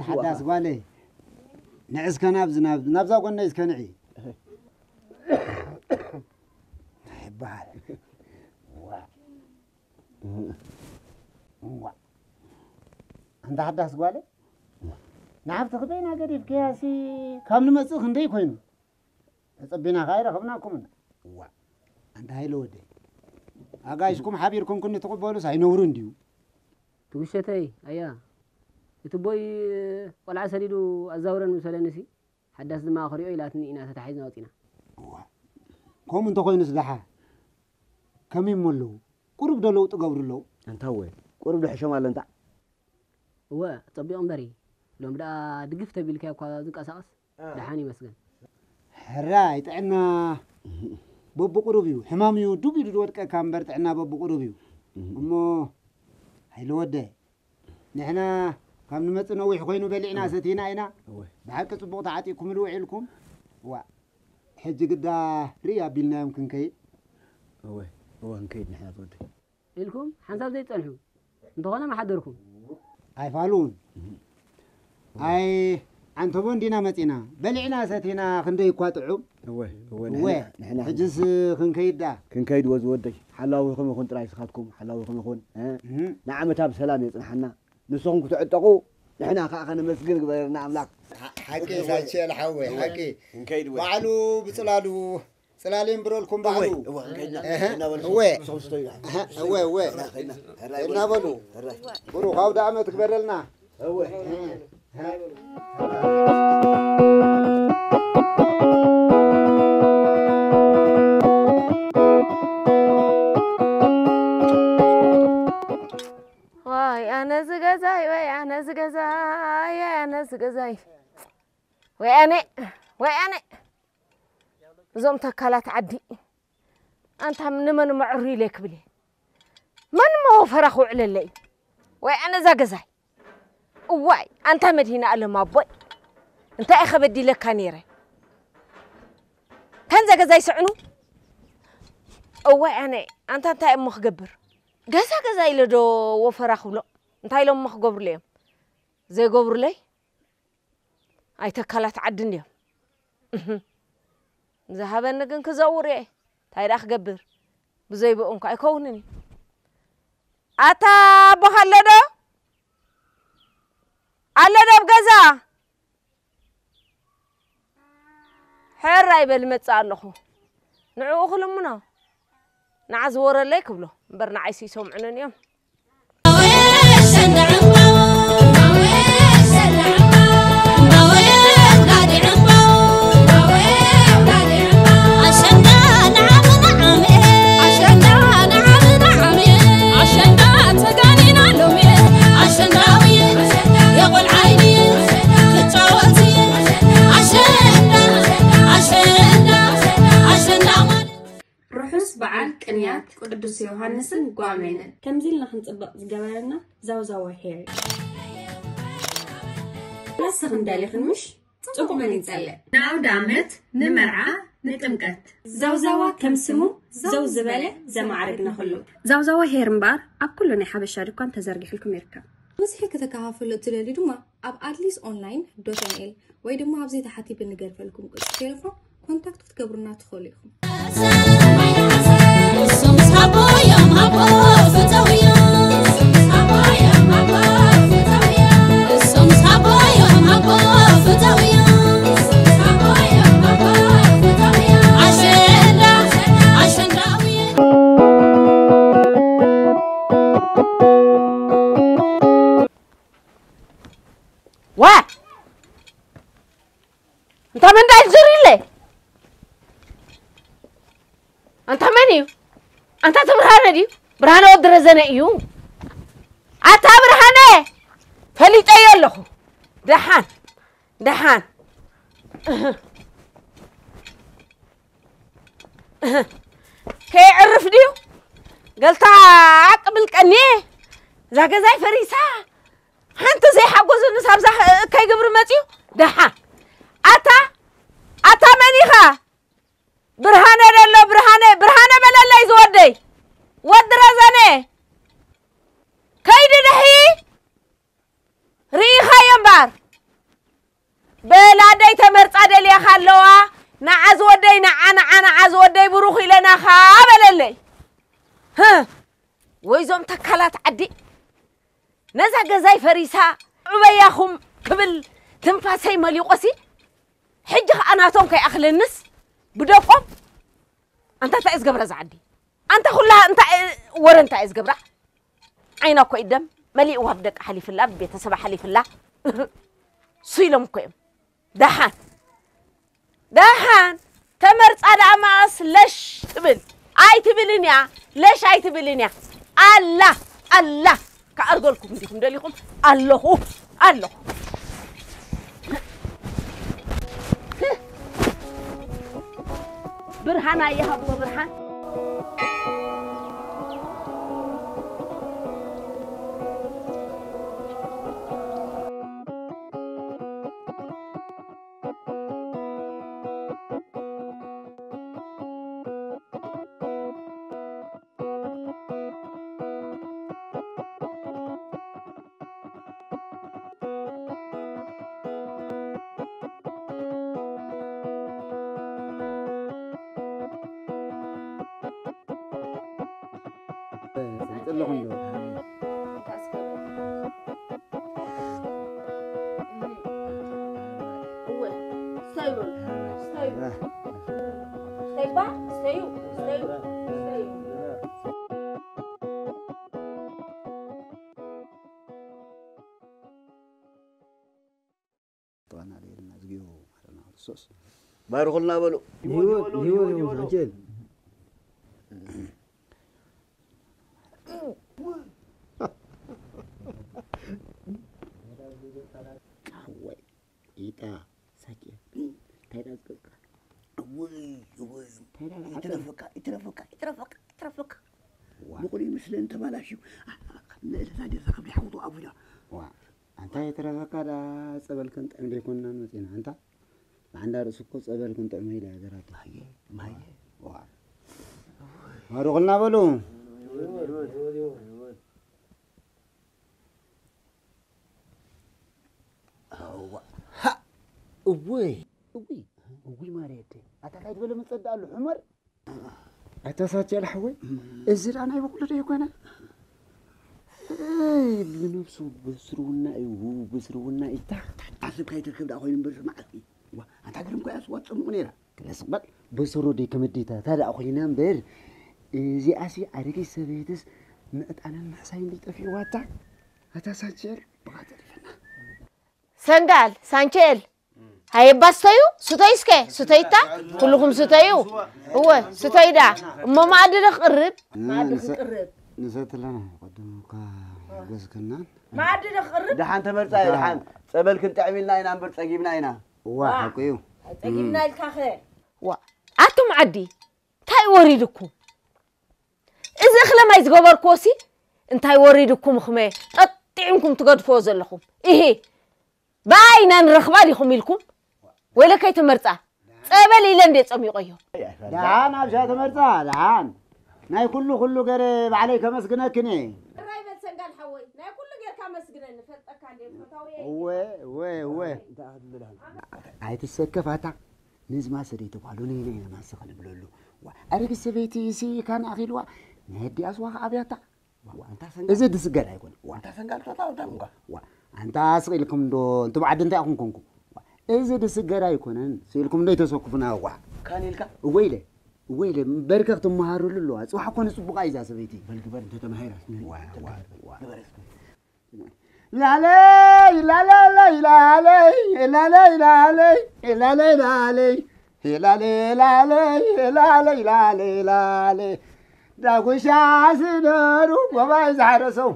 حداس قالي نعس كنابز نابز قلنا يسكنعي حبال انت حداس قالي نعم تخبينا قريب كياسي كم نمسخ ندي كوينو تصبينا غير خبناكم انت هاي لودي اغايشكم حبيركم كنت تقبلوا ساينورو انديو تقشتي ايا يتبوي ولا عسليدو ازاورن مسلنسي حداس ما اخريو الاتني انا تتحيزنا وطينا كوم انت كوينس دحا كم يملو قرب دلو تقبرلو انت هو قرب دحشم على انت هو طبيعهم بري لو بدا دقفت بالكا كوا زقاساس دحاني مسكن حراي طعنا بب قربيو حماميو دوبي دودك كامبر طعنا بب قربيو امو هيلو وده نحنا كم نمت نوح خوينو بلعنا ستينا اينا بحق صبوق تعطيكم الوعي لكم و حج قدا ريا بيلنا يمكن كيد هو نكيد نحنا ضد لكم حساب زي تصلحوا انتوا ما حضركم اي فالون اي انتو دينا متينا بلعنا ستينا خندي يقاطعوا هو نحنا حجز كنكيدا كنكيد وزودي حلاويكم يكون طراي سخاتكم حلاويكم يكون نعم تاب سلام يصلحنا نسونكم تعتقوا نحنا خاخنا مسجن غيرنا املاك حكي سايشي الحوي حكي وعلو بصلالو سلالين برولكم بعلو هو نابلو برو خاو دعمتك برلنا هو أنا زجزاي وأنا زجزاي أنا زجزاي وأنا زوم تكالات عدي أنت من معري لك بلي من ما فرخوا على الليل وأنا زجزاي واي أنت مدينة على ما بوي أنت أخ بدي لك كنيرة كان زجزاي سعنو واي أنت مخجبر جزا يلدو وفرخوا له انتي لهم مخ قبر ليهم زي قبر لي اي تكالات عدن يوم ذهبا نقن كزوري تاي راح قبر بزي بقومك اي كونني اتا بخلدو علدو بجزا حراي بالمتص لخو نعو خلمنا نعز ورا ليك بلو برنا عيسي سمعنا اليوم ቅንያት ቅዱስ ዮሐንስን ጓሜነን ከምዚልና ክንጽብቕ ዝገበረና ዛውዛዋ ሄር نسخ ندالخن مش ጽቁመን ይጸልይ ናውድ ዓመት ንመርዓ ንጥምቀት ዛውዛዋ ከም ስሙ ዘው ዝበለ ዘማዕረግ ነኽሉ ዛውዛዋ ሄር እምበር ኣብ ኩሉ ናይ ሓበሻ ድኳን ተዘርጊሕልኩም ይርከብ ምስሒ ከተካፈሉ ትደልዩ ድማ ኣብ atleast.online ወይ ድማ ኣብ ዘይ ተሓቲ ብንገርፈልኩም ቁጽ ቴሌፎን ኮንታክት ክትገብሩና ትኽእሉ ኢኹም What? أنت من ده الزري ليه؟ أنت مني؟ أنت تبرهانة دي؟ برهانة ودرزنا إيوم. أنت برهانة؟ فلي تأيل له. دحان. كي عرف ديو؟ قلت قبل كنيه. زاك زي فريسة. أنت زي حقوز النساب زح كي قبر ماتيو دحا أتا منيخا برهانة لله برهانة بلا الله يزودي ودرزاني كيد دحي ريخا ينبار بلا دي تمرت عدل يا خلوا نعز ودي نعنا عز ودي بروخي لنا خابل اللي ها ويزوم تكالات عدي نزع زي فريسة عبياهم قبل تنفاسي مليقسي حجة أنا توم كي أخل النس بدوكم أنت تعيز قبرة زعدي أنت خلها أنت ورن تعيز قبرة عينك قدام مليء وهبدك حليف الله بيت سبع حليف الله صيلهم قيم دحان تمرت على أماس ليش تبل أي تبلينيا ليش أي تبلينيا الله كأرجلكم ديكم دليكم الله برهان أيها أبو برهان بارخلنا بلو هيو سانشيل إيتا ساكي تايدا زكا اترفك بقولي مثل انت مالاشيو لسادي زكا بيحوطوا ابويا انت يترفك هذا صبل كنت عندي كنا نسينا انت عندها رسكو صبل كنت عمي لا درات ما هي ما رغلنا بلو أبوي ماريتي أتكاد ولا مصدق له عمر أتساتي الحوي إزيد أنا يقول لي يكون بنفسه بسرونا تعرف كيف تركب ده أخوي نبرز معك أنت أقرب كويس واتس منيرة كلا صبر بسرو دي كمديتا هذا أخوي نمبر زي أسي أريكي سبيتس نقط أنا المحسين دي تفي واتك أتساتي بقدر سنغال سانشيل هاي باستيو ستايسكي ستايتا كلكم ستايو هو ستايدا ما عاد نقرب نسيت لنا قدمك جزكنا ما عاد نقرب دحان تمرصاي دحان صبل كنت عملنا هنا نبر صقيبنا هنا حقيو صقيبنا الكاخه وا اتم عدي تاي وريدكم إذا خلا ما يزجبر كوسي أنتي وريدكم خمة قطعينكم تقدفوا زلكم إيه باينا نرخبالي خميلكم ولا كي تمرتع أبلي لندت أمي قيو دعان أبشا تمرتع دعان ناي كله قريب عليك مسكنة كني الرايبة سنقال حوي ناي كله غير كمسكنة نفتك عليه وي عايت السكفاتا نزما سريت قالوني لي ما سخن بلولو أريك السبيتي سي كان أخيلوا نهدي أسواق أبياتا وأنت سنقال إذا دسقال هيكون وأنت سنقال تطاو وأنت أسقيلكم دو أنتم بعد أنت أخون كونكم إذا دسقال هيكون سيلكم دو يتسوقفنا هو كان يلقى ويلة بركة مهارو للو أسوا حكون سبقا إذا سبيتي بلقبر أنت تمهير لا لا لا لا لا لا لا لا لا لا لا لا لا لا لا داغوشا سنرو وما زحرسو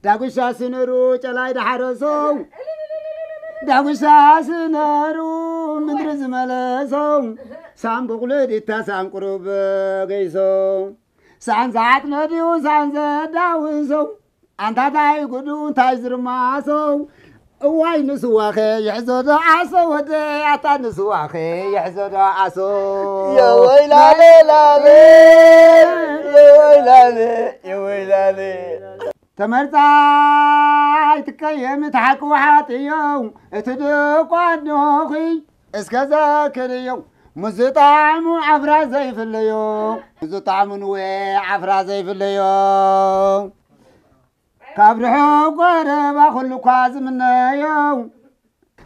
داغوشا سنرو جلاي دحرسو داغوشا سنرو مدرز ملسو سام بقولي تاسام قرب جيسو سان زات نديو سان زداوسو أنت تاي قدون تاجر ماسو واي نسواخي يحزد عصو ودي أتا نسواخي يحزد عصو يا ويلالي لالي يا ويلالي يا ويلالي تمرتاي تكيم تحك وحاتيو اتدقوا النوخي اسكذا كريو مزطعم عفرا زي في الليو مزطعم وي عفرا زي في الليو كابرحو قربا خلو كاز منايو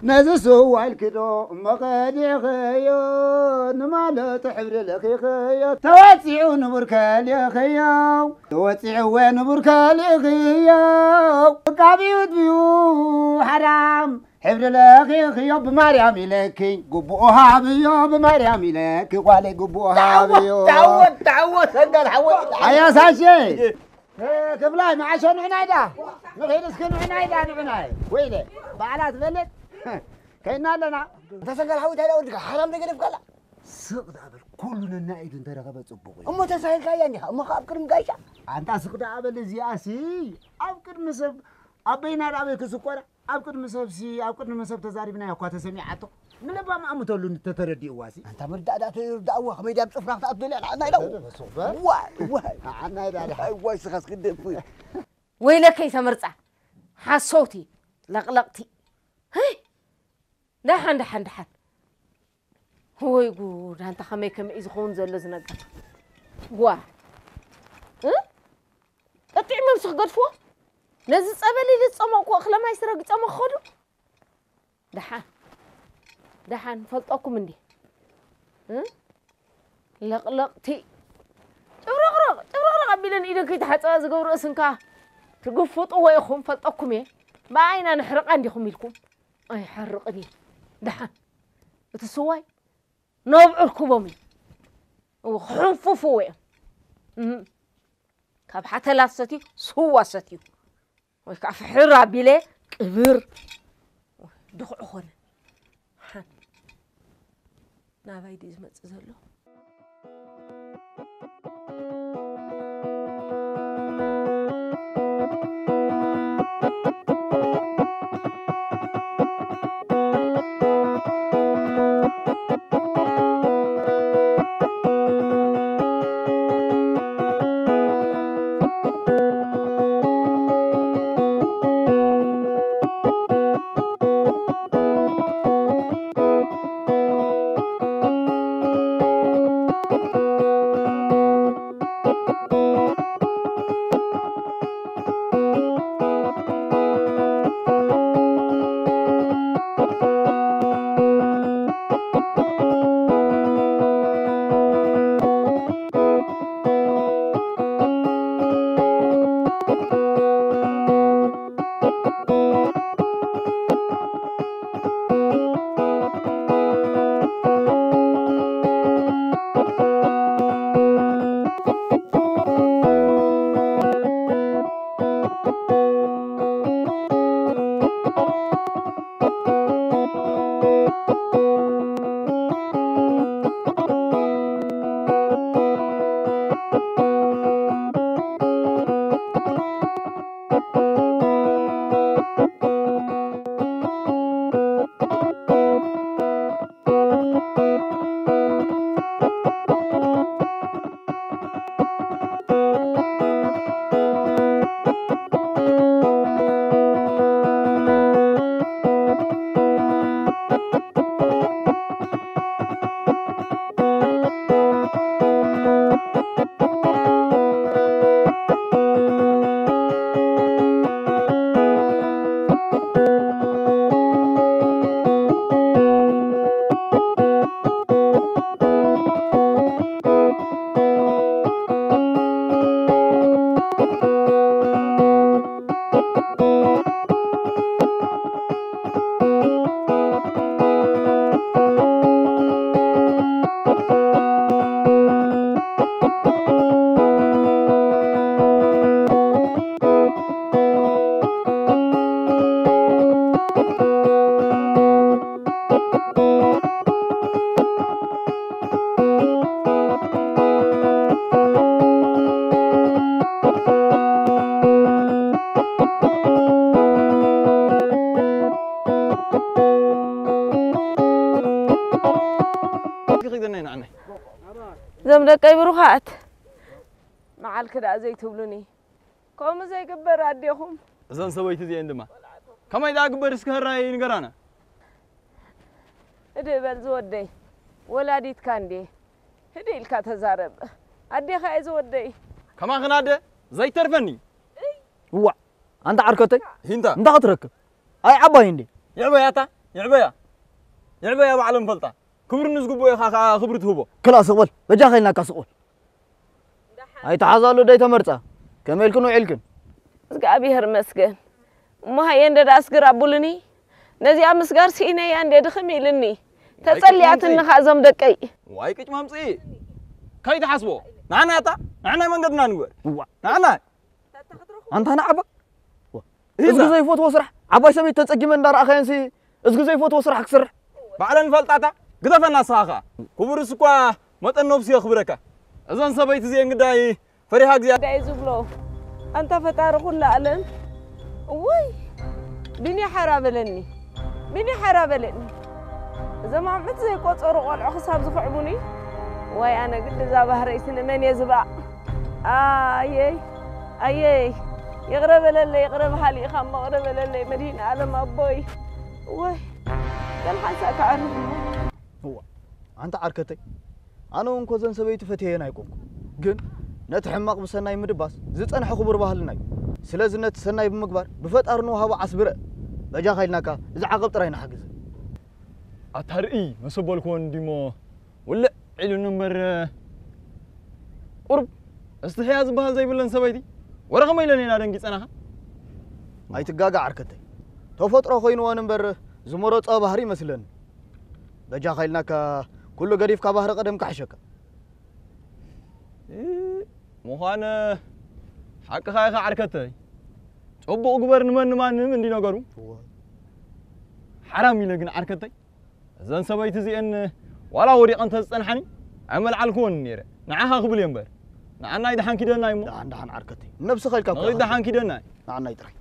نزسو الكدو مقادي خيو نمالة حبر لخي خيو تواتيعو نبركالي خيو تواتيعو نبركالي خيو كابيوت بيو حرام حبر لخي خيو بمريم لكي قبوها بيو بمريم لكي والي قبوها بيو تعود سنقال حوي يا ساشي كبلاي مع شنو عنايدا نغير سكنو عنايدا نعناي ويلي بعلات بلد كينا لنا تسنقال حوي تايلا ودك حرام دقل فقلا سقد أبل كلنا نعيد انت رغبت صبوغي أما تسايل كاياني أما خابكر مقايشا أنت سقد أبل زياسي أبكر مسب أبينا رابي كسكورة أبكر مسب سي أبكر مسب تزاربنا يقوات سميعاتو من لبا ما أمتولو نتتردي واسي أنت مرد يرد أوه خميدي بصفراك تأبدو لي عنا يلو واي عنا يلو واي سخص قدام فوي ويلك يا مرتع حصوتي لقلقتي هاي دحن هو يقول أنت خمي كم إزخون زلز نقل وا أطيع ممسخ قدفوه نزل أبلي لتصمك وأخلا ما يسرق تصمك خدو دحن فلتأكم مني لقلقتي تبرغ بيلن إذا كنت حتى أزقور أسنكا تقفطوا ويخون فلتأكم إيه ما عينا نحرق عندي خميلكم أي حرقني دحن بتسوي نوبع الكوبامي وخنففوا كاب حتى لاستي سوا ستيو ويكاف حرا بيلي كبر دخل هون حن ناباي ديز متصلو خيدنا نعنى زمدك أي بروحات معال كده زي تقولني كم زي كبر عديهم زين سويت زي عندما كم إذا كبر سكهراي نقرانا هدي بالزودي ولا ديت كاندي هدي الكاتزارب عدي خايز ودي كما خناده زي ترفني هو أنت عركتي هنتا أنت هتركب أي عباي عندي يعبياتا يعبيا بعلم فلتا كبر نسقبو يا خبرت هوبو كلا سقول بجا خلنا كسقول أي تعزالو داي تمرتا كمل كنو علكن زقابي هرمسكن ما هي عند أسكر أبولني نزي أمسكر سيني عند دخمي لني تسليات النخازم دكي واي كش مامسي كاي تحسبو نعنا من قدنا نقول نعنا أنت أنا عبا إذا زي فوت وسرح عبا سمي تتسجي من دار أخيانسي إذا زي فوت وسرح كسر بعلن فلتاتا قدفنا ساخا كبر سكوا متن نفسي أخبرك أذن سبيت زي قداي فريحك زي داي زبلو أنت فتار كل ألن وي بني حرابلني إذا ما عملت زي قوت أروق والعخصاب زفعبوني واي أنا قلت زابه رئيس من يزبع أيي يغرب يغرب حالي خام مغرب للي مدينة على ما أبوي واي كان حاسك عارف هو أنت عركتي أنا ونكوزن سبيت فتينا يكون جن نتحمق بسناي مدباس زت أنا حخبر بهالناي سلازم نتسناي بمقبر بفتر نو هوا عصبرة بجا خيلناك إذا عقبت رأينا حجز أتهرئي مسبول كون ديمو ولا علو نمبر قرب استحياز بها زي بلن سبيتي ورغم إلى نادن جيتنا أي تجاجع عركتي تفتر خوين ونمبر زمرات بحري مثلاً بجا خيلناك كل قريف كبحر قدم كحشك مخانا حق خايخ عركتي أبو أكبر نمان دي نقارو حرام يلقن عركتي زين سويت زي أن ولا وريق أنت تستنحني عمل على نيره نعها قبل ينبر نعنا يدحن كده نايمو نعنا عركتي نفس خيل كاب يدحن كده ناي نعنا يدري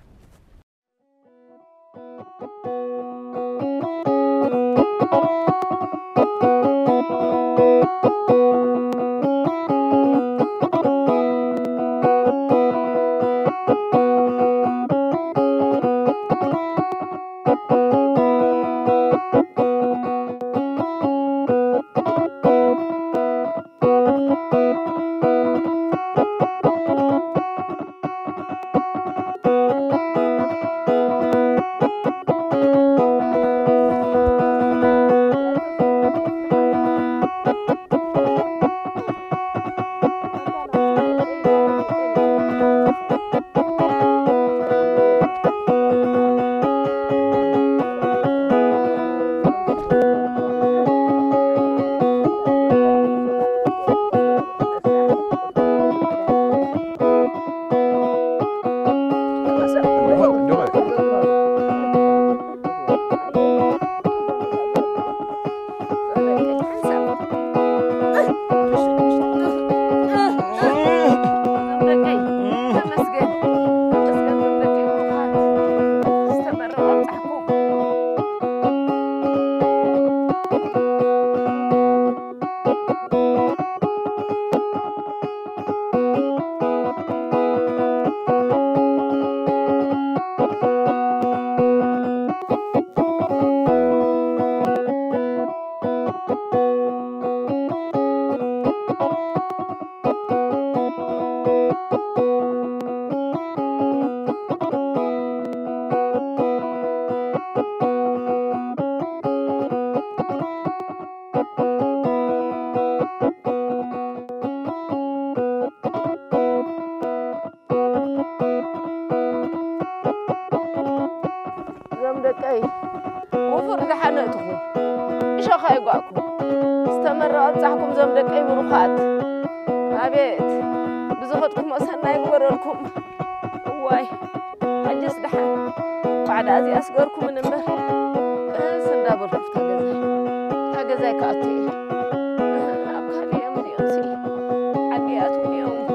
زمدكي وفر دحنتكم إيش خايقاكم استمر أبصحكم زمدكي بروخات أبيت بزختكم أسهلنا يقبرلكم واي حجس دحن بعد أزي أسقركم من امبر سندابر تاجزاي كاتي أبخلي يوم ديونسي عدياتهم يوم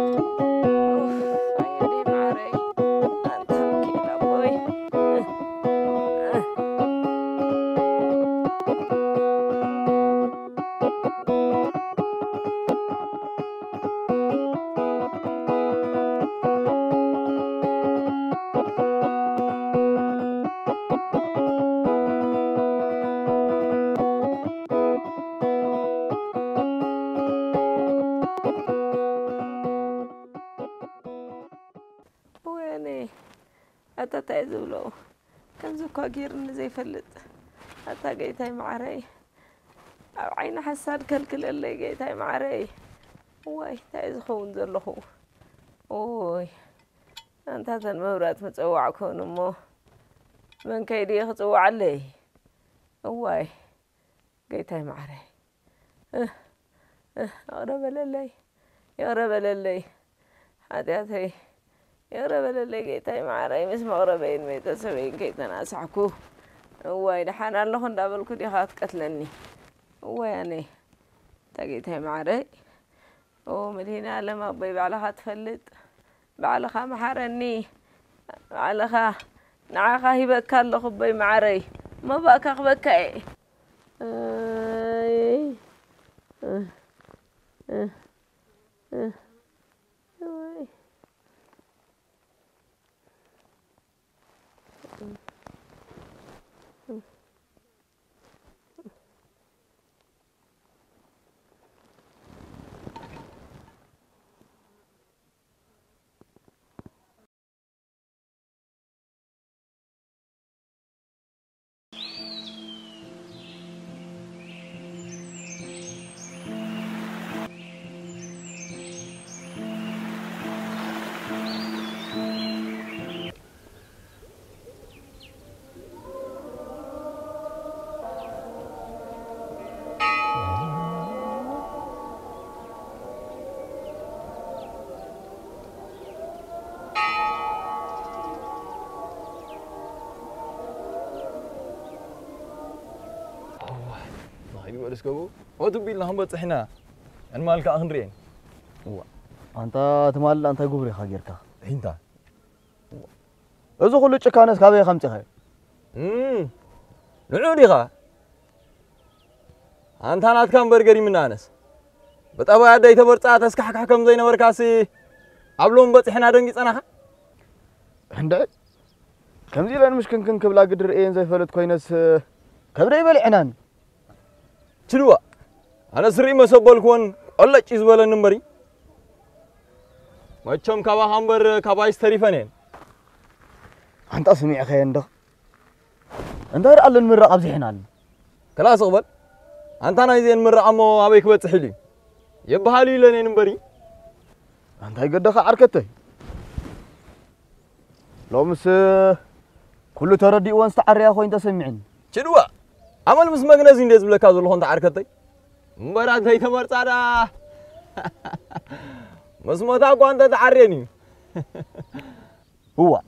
أيدي معري أنت كده بوي تايزولو كم زكوا غير زي فلت حتى جيتاي معري عين حساد كلكل اللي جيتاي معري واي تايز خون زلخو اوي انت هذا المورات متصوع كون مو من كيدي خصوع علي واي جيتاي معري يا رب للي يا رب للي هاتي يا رب للي جيتاي معري مش مغربين ميتسوين كيتنا اسعكو واي دحان الله ندابل كدي خات قتلني ويعني تجيتها معري ومدينة لما أبي بعلها تفلت بعلها محرني بعلها نعاها هيبك الله خبي معري ما بقى خبك إيه let's go. What do we لهم بتصحنا؟ أنا مالك أخنرين. أنت تمال أنت جبري خاجرك. أنت. إذا كل شيء كانت كابي خمسة خير. نعودي خا. أنت أنا أتكلم برجري من ناس. بتأبى عدا يتبرت أتاس كحكم زين وركاسي. قبلهم بتصحنا دنجي أنا. عندك. كم زي لأن مش كن قبل قدر إيه زي فلت كوينس كبري بالي عنان. شنو؟ أنا سري مسبول كون الله چیز ولا نمبري. ما تشوم كوا همبر كوا يستريفنين. أنت أسمع أخي عندك. أنت هر ألن مرة قبضي حنان. كلاس قبل. أنت أنا إذا مرة أمو أبيك بتحلي. يبهالي لين نمبري. أنت هاي قدك عركتي. لو مس كله تردي وانس تعري أخوي أنت سمعين. شنو؟ عمل مس مغنزين ديز بلا كازو لهون تعركتي. مبارات هي تمرت على مس ما تاكو أنت تعريني. هو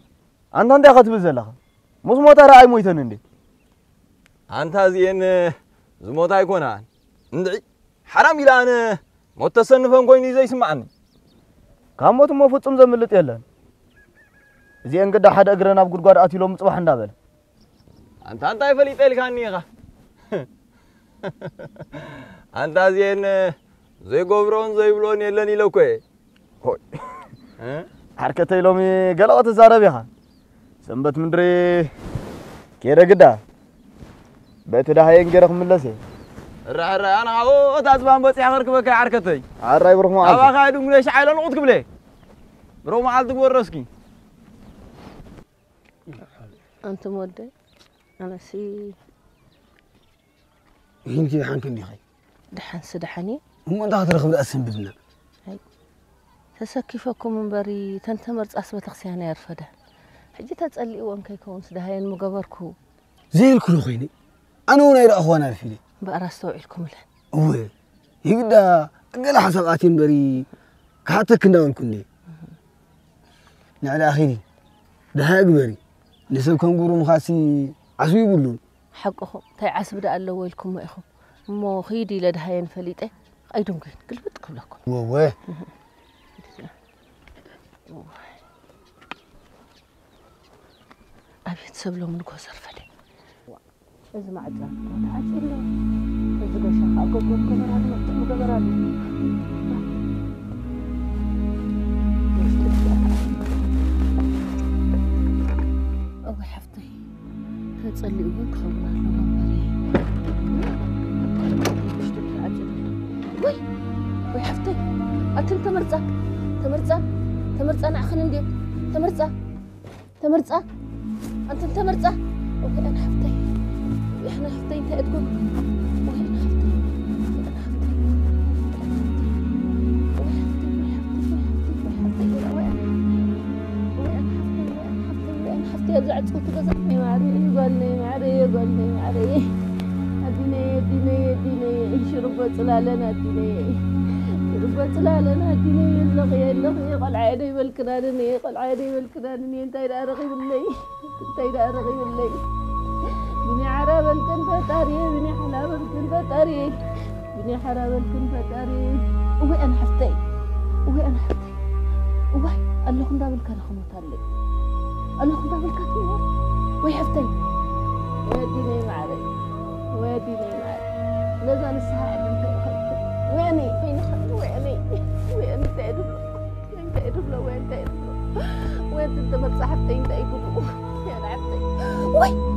أنت عندك خط بزلها. مس ما ترى أي مويتن عندي. أنت زين زموتا يكونان. ندعي حرام إلى أنا متصنفهم كويني زي سمعني. كم وقت ما فتم زملت يلا. زين قد أحد أقرنا بقرقار أتيلهم صباح ندابل. أنت يفلي تلك عني أنت زين زي غبرون زي بلون يلني لو كوي. هوي. حركتي لومي قلقت الزاربيها. سنبت مندري كيرا قدا. بيت ده هاي انجرخ من لسه. را أنا أو تاسبان بس يحرك بك حركتي. عراي بروح معك. أبغى خايد من شعيل نقط قبله. بروح معك تقول راسكي. أنت مودي أنا سي. هنتي دحان كندي خي. دحان سدحاني. هم أنت هترخب الأسم بدنا. هاي. تسكيفكم من بري تنتمرت أسبت خسيانة يرفده. حجي تسألي وان كيكون سدهاين مجبركو. زي الكل خيني. أنا وناير أخوانا الفيلي. بأرستو علكم له. أوه. يقدا قال حساباتين بري كاتك ندون كني. نعلى آخري. ده أكبري. نسب كم قولوا مخاسي عسوي بقولون. حقهم تاي عسب ده الله ويلكم ما إخو. مو خيدي لدهاين فليته. أيدهم كين قلبتكم لكم. ووه. أبي تسبلو من كوسر فلي. إذا ما عجبك تعال إلا. إذا شاخ أقول كبراني ما كبراني. أو حفتي. هتصلي وين خبرنا لنا مري. وي حفتي. أنت تمرزة أنا أخن ندي. تمرزة. أنت مرزة وأنا حفتي إحنا حفتي أنت تقول وأنا حفتي يرجع تقول تقصني معري أديني شربت سلالنا أديني يلغي قل عيني بالكناني انت إلى رغيب الليل بني عرب الكنفتاري بني حلاب الكنفتاري وأنا حفتي وهي اللهم دابل كرخم وطلي اللهم دابل كثير وهي حفتي ويديني معري لازم الساعة ويني فين وين تعرف وين انت ما تصاحبتي انت يقولوا يا لعبتي وي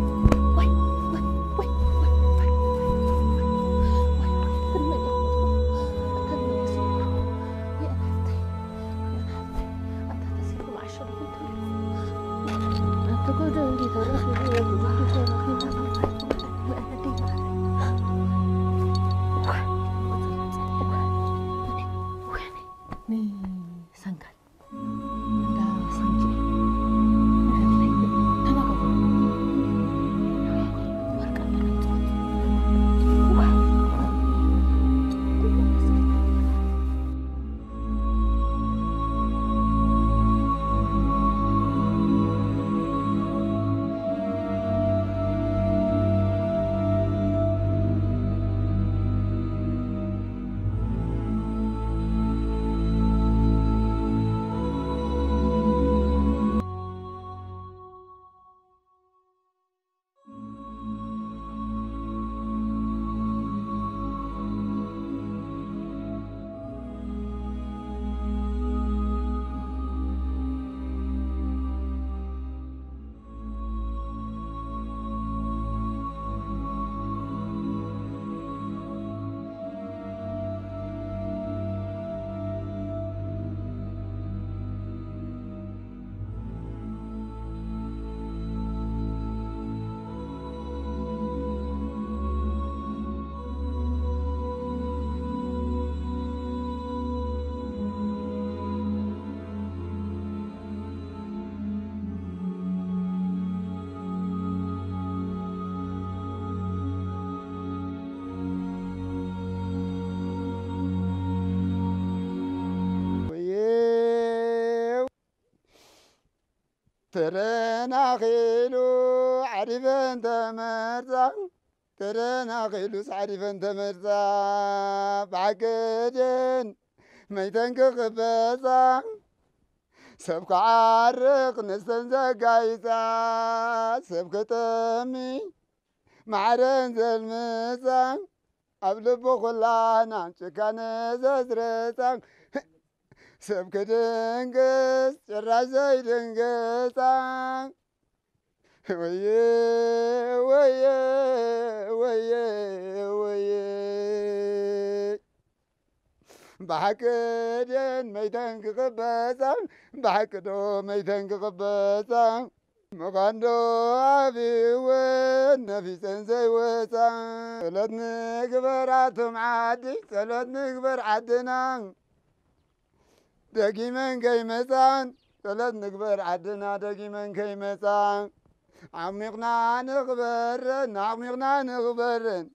ترناخيلو عرفن تمرزا ترناخيلو عرفن تمرزا بعقدن ميتنك خبزا سبك عارق نستنزا قايزا سبك تمي معرن زلمزا أبلبو خلانا شكان زرزا سبك دنقس جرازي دنقسا ويه بحكدن ميتنك خبزا بحكدو ميتنك خبزا مغاندو أبي ونفيسن زي وسا سلوت نكبر عتم عادي سلوت نكبر عدنا دقيمن كي مسان سلوت نكبر عدنا دقيمن كي مسان عمقنا نخبرن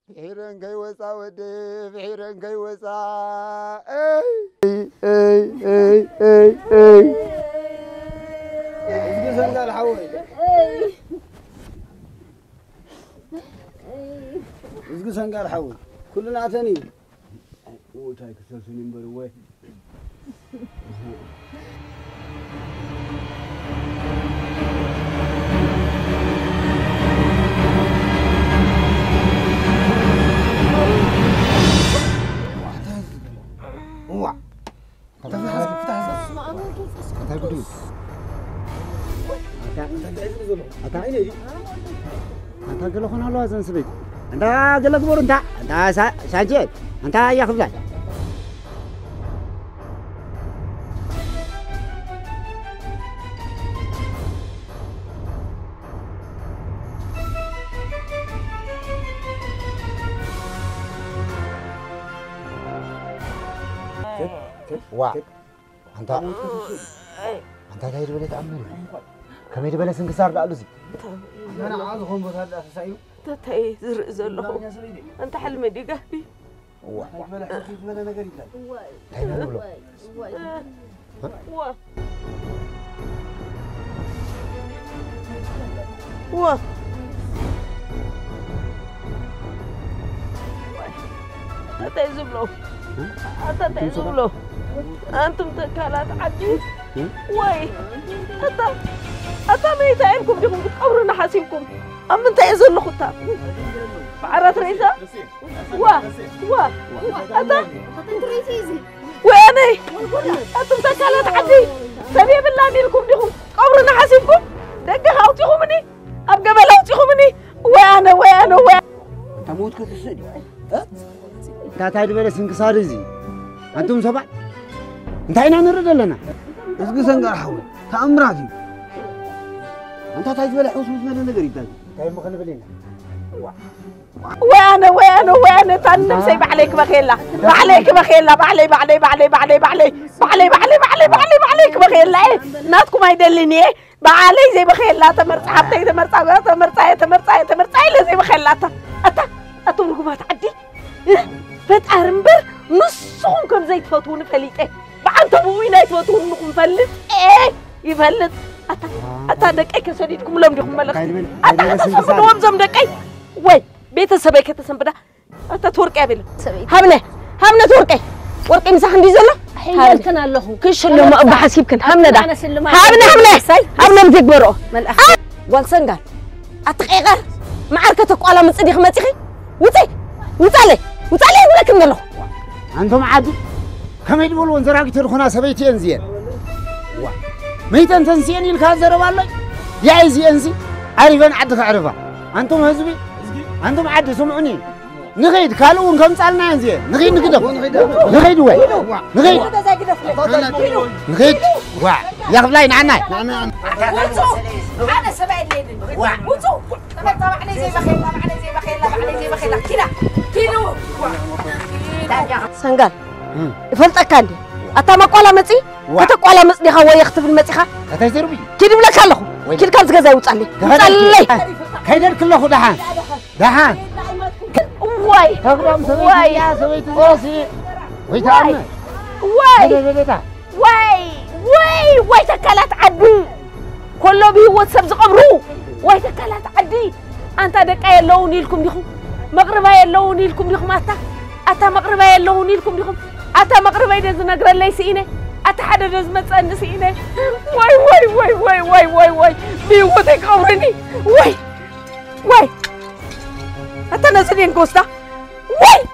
فحيرن كي وسا ودي فحيرن كي وسا اي اسقي قال حوي اسقي قال حوي كلنا عتني وتاي كسسني مبروي هو فتح قدوس أنت عيني أنت قال خنا الله زين سبيك أنت قال لك بور أنت ساجد أنت يا خبزة وا أنت هاي الولد عمري كم يدي بلس انكسار دالوزي أنا عاوز أخون بثار لا تسايو تتاي زرق له أنت حلمي دي قهدي وا ولا حكيت ولا نقدر يلا هاي نقوله وا تتاي زبلو تتاي زبلو أنتم تكالات عجيب واي أتا ميتاينكم ديكم بتقبروا نحاسيبكم أما أنت يزل خطاب بعرات رئيسة وا أتا وأنا أنتم تكالات عجيب سبيب الله نيلكم ديكم قبروا نحاسيبكم دقة هاوتيكم مني أبقى بلاوتيكم مني وأنا أنت موت كتسدي أنت هاي الولد انكسار زي أنتم سبع أنت هنا نرد لنا إزقي سنقر حول تأمراتي أنت تعيش ولا حوس مثل ما نقري تاني تاي مخنا بلينا وانا تنم سيب عليك بخيلة بعليك بخيلة بعليك بخيلة ايه ناتكم هيدلني ايه بعلي زي بخيلة تمرت حبتي تمرتعي زي بخيلة أتمركم هتعدي فتح رمبر نصهم كم زي تفوتون فليت ايه بعد أبوينا يتفوتون نكم فلت ايه يفلت أتا دقي كسديدكم لم يكن ملخ أتا تصفدوهم زم دقي وي بيت سبي كتسنبدا أتا تورك أبيل همنا توركي ورقي مساحن دي زلا حيل كان الله كش اللي ما بحسيب كن همنا ده همنا متكبروا والسنجال أتقيقر معركة تقوالا مصديق ماتيخي وطالي ولكن الله أنتم عادي كم يدبول ونزراك ترخنا سبيتي انزين ميتن تنسيني الكازر والله يا زي انزي عارفين عدك عرفه أنتم هزبي أنتم عاد سمعوني نغيد كالون كم صالنا انزين نغيد نغيد وين نغيد وا يا خبلاي نعناي أنا سبعين ليدن وصو طبعني زي بخيلة كيلو سنقال فلتك عندي أتا ما قولا مصي أتا قولا مصي خا ويختف المصيخه أتا يزربي كيدي بلا كالخو كيد كان زغزا يوصالي كيدر كله دحان واي يا سويت زوسي ويتعمل واي تكالات عدي كله بيوت سبز قبرو واي تكالات عدي أنت دقا يلوني لكم ديكم مغربا يلوني لكم ديكم أتا مغربا يلوني لكم ديكم أتا مغربا يدز نقرا لي سينه أتا حدا دز متصن سينه واي بيوتك قبرني واي أتا نزلين قوستا واي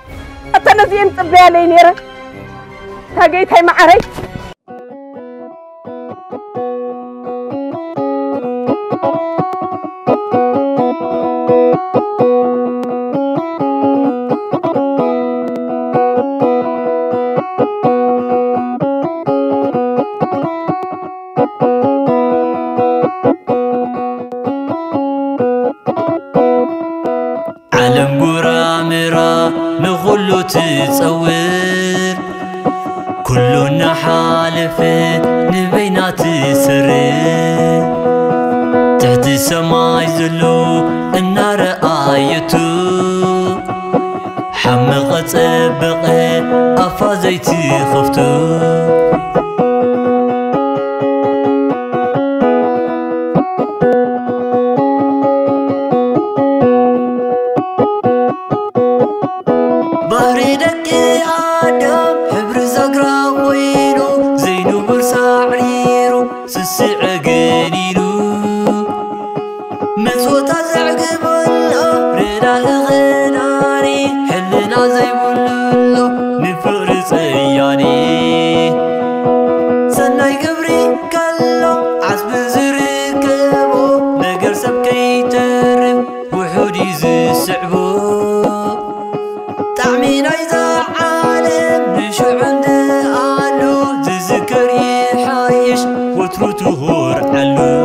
أتا نزلين طبيا لي نيرا تاقيت هاي معري عالم قرامرا نغلو تتصور كلنا حالفت نبينا تسرر تحت السماء زلو النار آيتو حمقت سبقه أفازيتي خفتو وتروتو هور علو